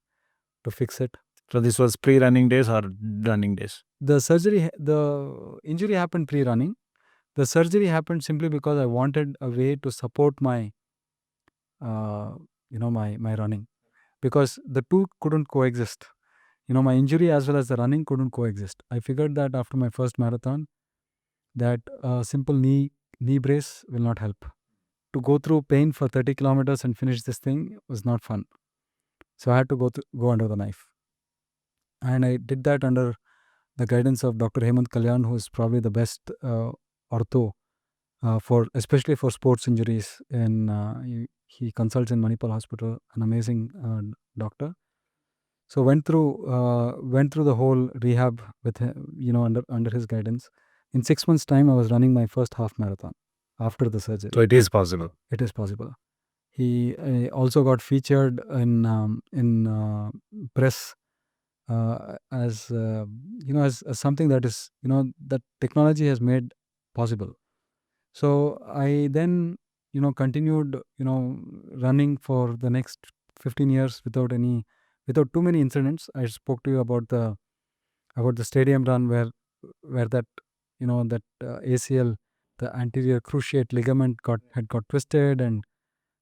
to fix it. So this was pre-running days or running days? The injury happened pre-running. The surgery happened simply because I wanted a way to support my my running, because the two couldn't coexist. My injury as well as the running couldn't coexist. I figured that after my first marathon, that a simple knee brace will not help. To go through pain for 30 kilometers and finish this thing was not fun. So I had to go under the knife. And I did that under the guidance of Dr. Hemant Kalyan, who is probably the best ortho especially for sports injuries. And he consults in Manipal Hospital, an amazing doctor. So went through the whole rehab with him, under his guidance. In 6 months' time, I was running my first half marathon after the surgery. So it is possible. It is possible. He also got featured in press as as something that is that technology has made possible. So I then continued running for the next 15 years without too many incidents. I spoke to you about the stadium run where that that ACL, the anterior cruciate ligament had got twisted, and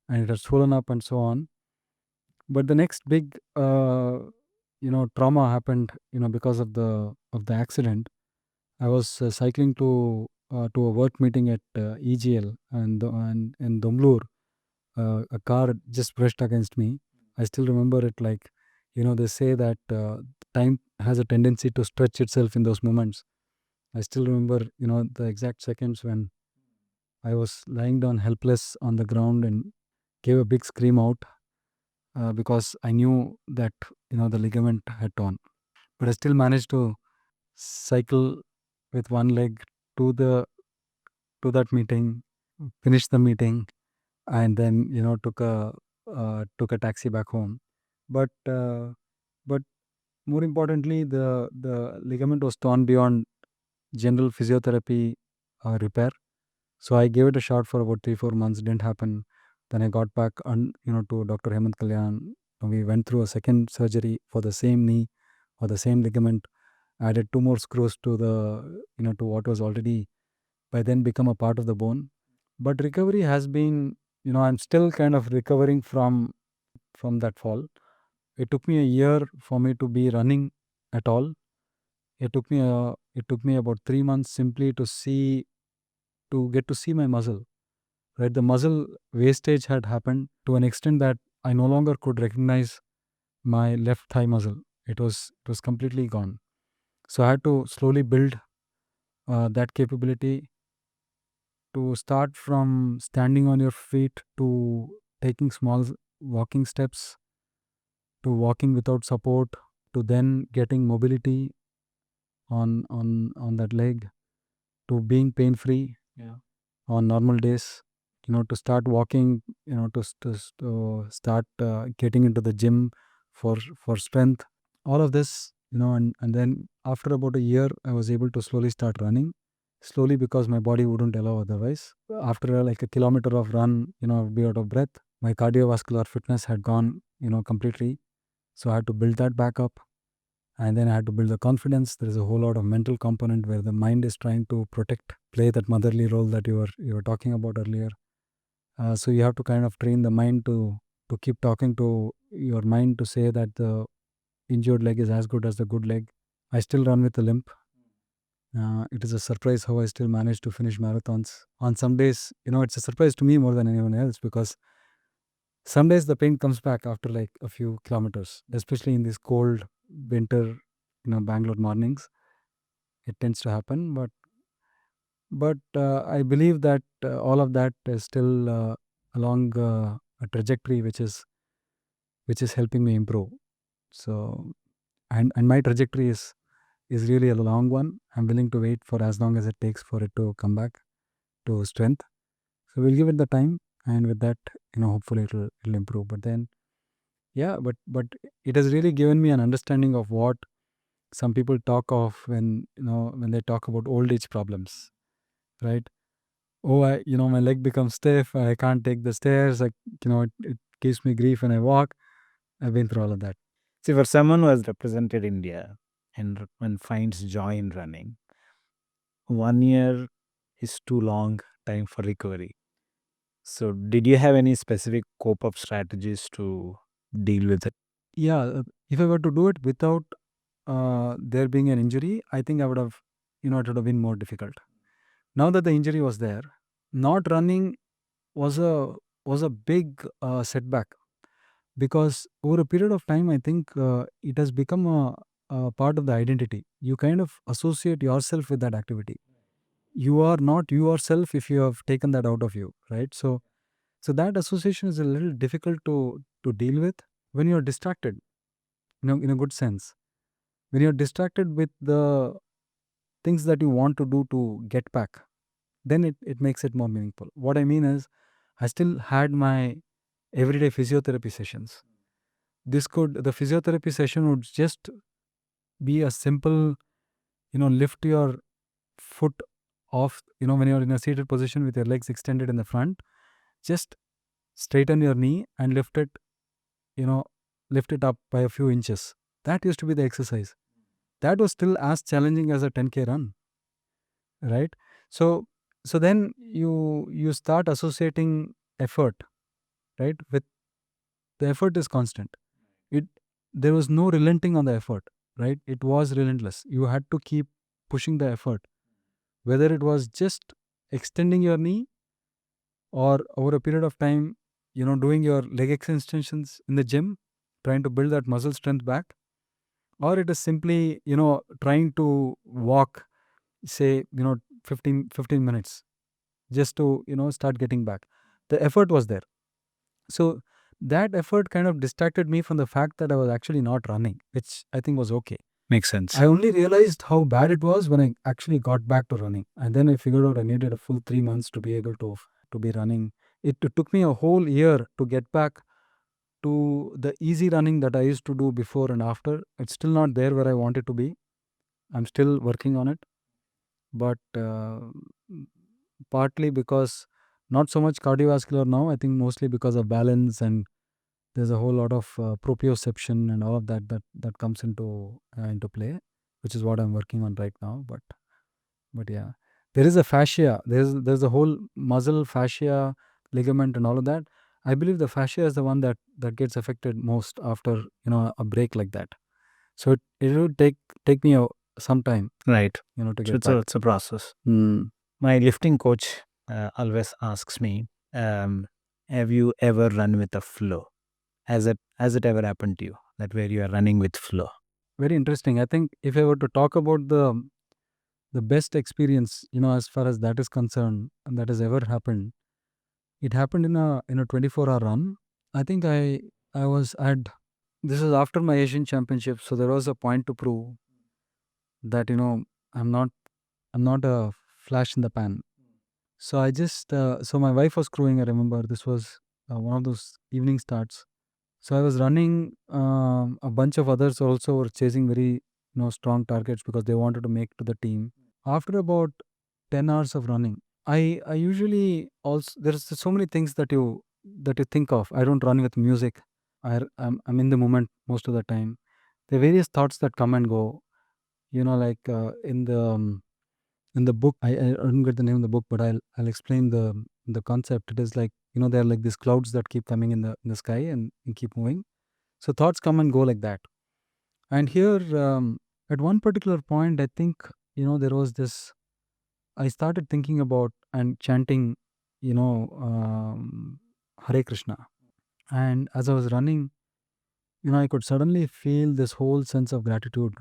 it had swollen up and so on. But the next big trauma happened because of the accident. I was cycling to a work meeting at EGL, and in Bengaluru. A car just brushed against me. I still remember it like, they say that time has a tendency to stretch itself in those moments. I still remember, the exact seconds when I was lying down helpless on the ground and gave a big scream out because I knew that, the ligament had torn. But I still managed to cycle with one leg to that meeting, finish the meeting, and then took a taxi back home. But more importantly, the ligament was torn beyond general physiotherapy repair. So I gave it a shot for about 3-4 months. Didn't happen. Then I got back to Dr. Hemant Kalyan. We went through a second surgery for the same knee or the same ligament. Added 2 more screws to to what was already by then become a part of the bone. But recovery has been, I'm still kind of recovering from that fall. It took me a year for me to be running at all. It took me about 3 months simply to get to see my muscle. Right, the muscle wastage had happened to an extent that I no longer could recognize my left thigh muscle. It was completely gone. So I had to slowly build that capability, to start from standing on your feet to taking small walking steps, to walking without support, to then getting mobility on that leg, to being pain free on normal days, to start walking, to start getting into the gym for strength. All of this, and then after about a year, I was able to slowly start running. Slowly, because my body wouldn't allow otherwise. After like a kilometer of run, I'd be out of breath. My cardiovascular fitness had gone, completely. So I had to build that back up. And then I had to build the confidence. There is a whole lot of mental component where the mind is trying to protect, play that motherly role that you were talking about earlier. So you have to kind of train the mind to keep talking to your mind to say that the injured leg is as good as the good leg. I still run with a limp. It is a surprise how I still manage to finish marathons. On some days, it's a surprise to me more than anyone else, because some days the pain comes back after like a few kilometers, especially in these cold winter, Bangalore mornings. It tends to happen, but I believe that all of that is still along a trajectory which is helping me improve. So, and my trajectory is really a long one. I'm willing to wait for as long as it takes for it to come back to strength. So we'll give it the time, and with that, hopefully it'll improve. But then, yeah, but it has really given me an understanding of what some people talk of when they talk about old age problems, right? Oh, my leg becomes stiff. I can't take the stairs. Like, it gives me grief when I walk. I've been through all of that. See, for someone who has represented India and finds joy in running, 1 year is too long time for recovery. So, did you have any specific cope up strategies to deal with it? Yeah, if I were to do it without there being an injury, I think I would have, it would have been more difficult. Now that the injury was there, not running was a big setback, because over a period of time, I think it has become a part of the identity. You kind of associate yourself with that activity. You are not yourself if you have taken that out of you, right? So that association is a little difficult to deal with when you're distracted, in a good sense. When you're distracted with the things that you want to do to get back, then it makes it more meaningful. What I mean is, I still had my everyday physiotherapy sessions. The physiotherapy session would just be a simple, lift your foot off, when you're in a seated position with your legs extended in the front, just straighten your knee and lift it up by a few inches. That used to be the exercise. That was still as challenging as a 10K run, right? So then you start associating effort, right, with the effort is constant. There was no relenting on the effort, right? It was relentless. You had to keep pushing the effort, whether it was just extending your knee, or over a period of time, doing your leg extensions in the gym, trying to build that muscle strength back, or it is simply, trying to walk, say, 15 minutes, just to, start getting back. The effort was there. So that effort kind of distracted me from the fact that I was actually not running, which I think was okay. Makes sense. I only realized how bad it was when I actually got back to running. And then I figured out I needed a full 3 months to be able to be running. It took me a whole year to get back to the easy running that I used to do before and after. It's still not there where I want it to be. I'm still working on it. But partly because not so much cardiovascular now, I think mostly because of balance, and there's a whole lot of proprioception and all of that comes into play, which is what I'm working on right now. But yeah, there is a fascia. There's a whole muscle fascia, ligament, and all of that. I believe the fascia is the one that gets affected most after a break like that. So it will take me some time, Right. to So get back. it's a process. My lifting coach always asks me, have you ever run with a flow? Has it ever happened to you that where you are running with flow? Very interesting. I think if I were to talk about the best experience, as far as that is concerned, and that has ever happened, it happened in a 24-hour run. I think I had this is after my Asian Championship, so there was a point to prove that I'm not a flash in the pan. So I just so my wife was crewing. I remember this was one of those evening starts. So I was running. A bunch of others also were chasing very strong targets because they wanted to make to the team. After about 10 hours of running, I usually also, there's so many things that you think of. I don't run with music. I'm in the moment most of the time. There are various thoughts that come and go. Like in the book, I don't get the name of the book, but I'll explain the concept. It is like, there are like these clouds that keep coming in the sky and keep moving. So thoughts come and go like that. And here, at one particular point, I think, there was this. I started thinking about and chanting, Hare Krishna. And as I was running, I could suddenly feel this whole sense of gratitude.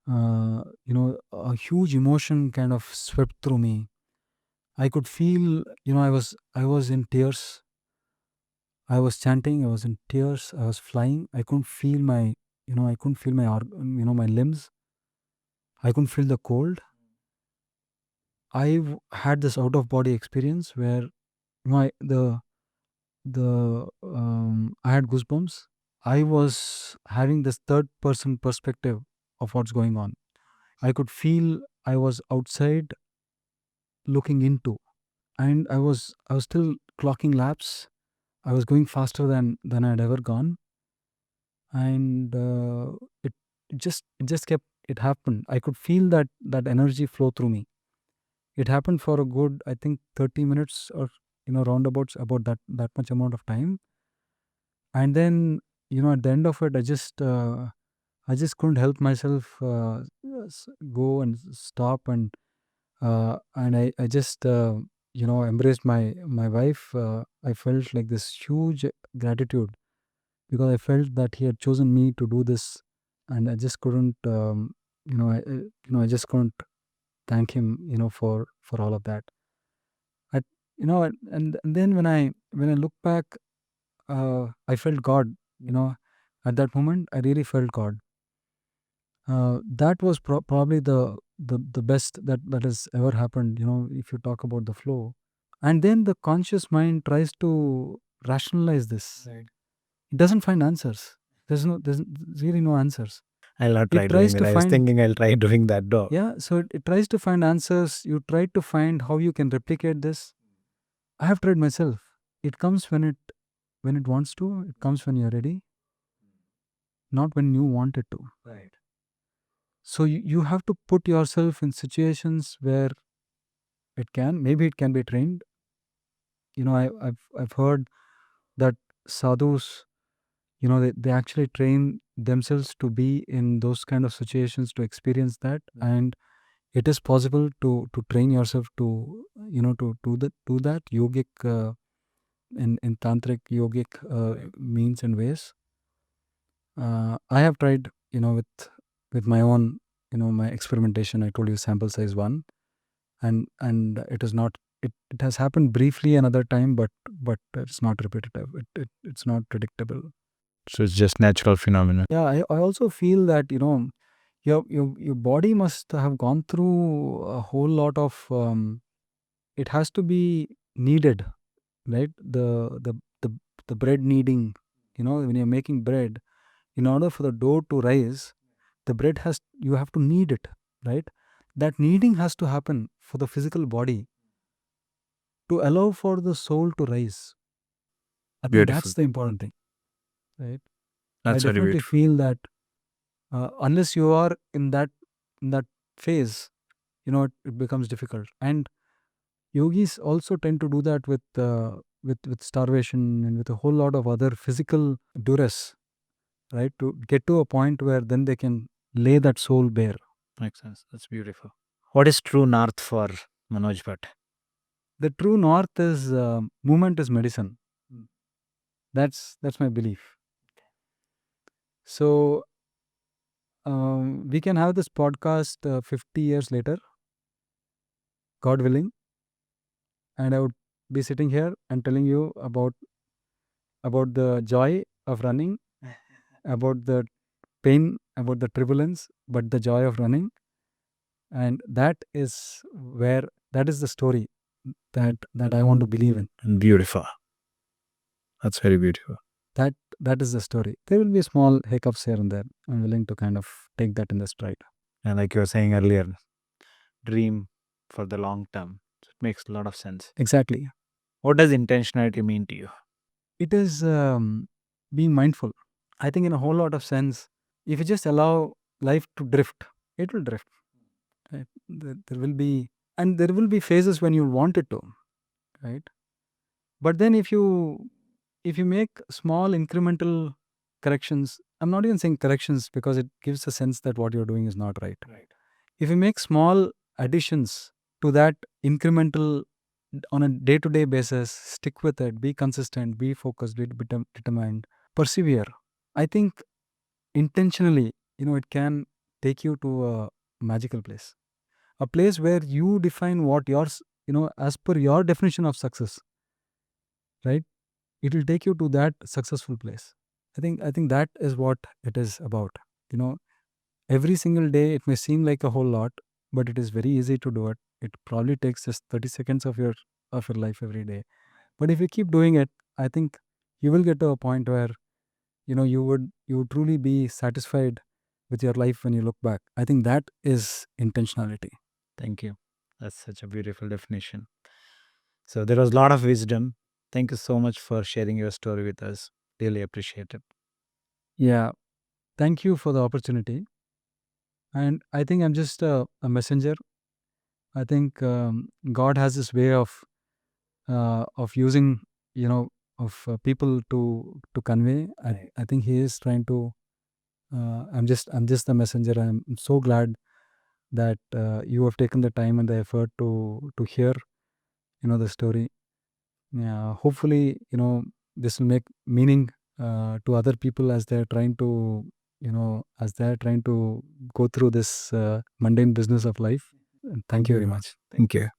A huge emotion kind of swept through me. I could feel, I was in tears. I was chanting. I was in tears. I was flying. I couldn't feel my limbs. I couldn't feel the cold. I had this out of body experience where I had goosebumps. I was having this third person perspective of what's going on. I could feel I was outside looking into, and I was still clocking laps. I was going faster than I'd ever gone, and it happened. I could feel that energy flow through me. It happened for a good, I think, 30 minutes or roundabouts, about that much amount of time. And then, at the end of it, I just couldn't help myself, go and stop, and I just embraced my wife. I felt like this huge gratitude because I felt that he had chosen me to do this, and I just couldn't I just couldn't thank him, for all of that. I and then when I look back, I felt God. At that moment, I really felt God. That was probably the best that has ever happened. If you talk about the flow, and then the conscious mind tries to rationalize this. Right. It doesn't find answers. There's really no answers. I'll not It try tries doing to it. I was find thinking I'll try doing that though. Yeah, so it tries to find answers. You try to find how you can replicate this. I have tried myself. It comes when it wants to. It comes when you're ready, not when you want it to. Right. So you have to put yourself in situations where maybe it can be trained. I've heard that sadhus, they actually train themselves to be in those kind of situations to experience that, and it is possible to train yourself to do that yogic, in tantric yogic means and ways. I have tried, with my own, my experimentation. I told you sample size 1, and it is not. It has happened briefly another time, but it's not repetitive. It's not predictable. So it's just natural phenomenon. Yeah, I also feel that your body must have gone through a whole lot of. It has to be needed, right? The bread kneading. When you're making bread, in order for the dough to rise, the bread you have to knead it, right? That kneading has to happen for the physical body to allow for the soul to rise. I think Beautiful. that's the important thing, right? That's I very definitely beautiful. feel that unless you are in that phase, it becomes difficult. And yogis also tend to do that with starvation and with a whole lot of other physical duress, right? To get to a point where then they can lay that soul bare. Makes sense. That's beautiful. What is true north for Manoj Bhat? The true north is movement is medicine. That's my belief. So we can have this podcast 50 years later, God willing, and I would be sitting here and telling you about the joy of running, about the pain, about the turbulence, but the joy of running, and that is the story that I want to believe in. Beautiful. That's very beautiful. That that is the story. There will be small hiccups here and there. I'm willing to kind of take that in the stride. And like you were saying earlier, dream for the long term. It makes a lot of sense. Exactly. What does intentionality mean to you? It is being mindful. I think in a whole lot of sense, if you just allow life to drift, it will drift. Right? There will be, and there will be phases when you want it to, right? But then if you make small incremental corrections, I'm not even saying corrections because it gives a sense that what you're doing is not right. Right. If you make small additions to that incremental on a day-to-day basis, stick with it, be consistent, be focused, be determined, persevere. I think intentionally, it can take you to a magical place, a place where you define what yours, as per your definition of success, right? It will take you to that successful place. I think that is what it is about. Every single day it may seem like a whole lot, but it is very easy to do it. It probably takes just 30 seconds of your life every day. But if you keep doing it, I think you will get to a point where you would truly be satisfied with your life when you look back. I think that is intentionality. Thank you. That's such a beautiful definition. So there was a lot of wisdom. Thank you so much for sharing your story with us. Really appreciate it. Yeah. Thank you for the opportunity. And I think I'm just a messenger. I think God has this way of using, of people to convey. Right. I think He is trying to. I'm just the messenger. I'm so glad that you have taken the time and the effort to hear, the story. Yeah, hopefully, this will make meaning to other people as they're trying to, go through this mundane business of life. And thank you very much. Thank you.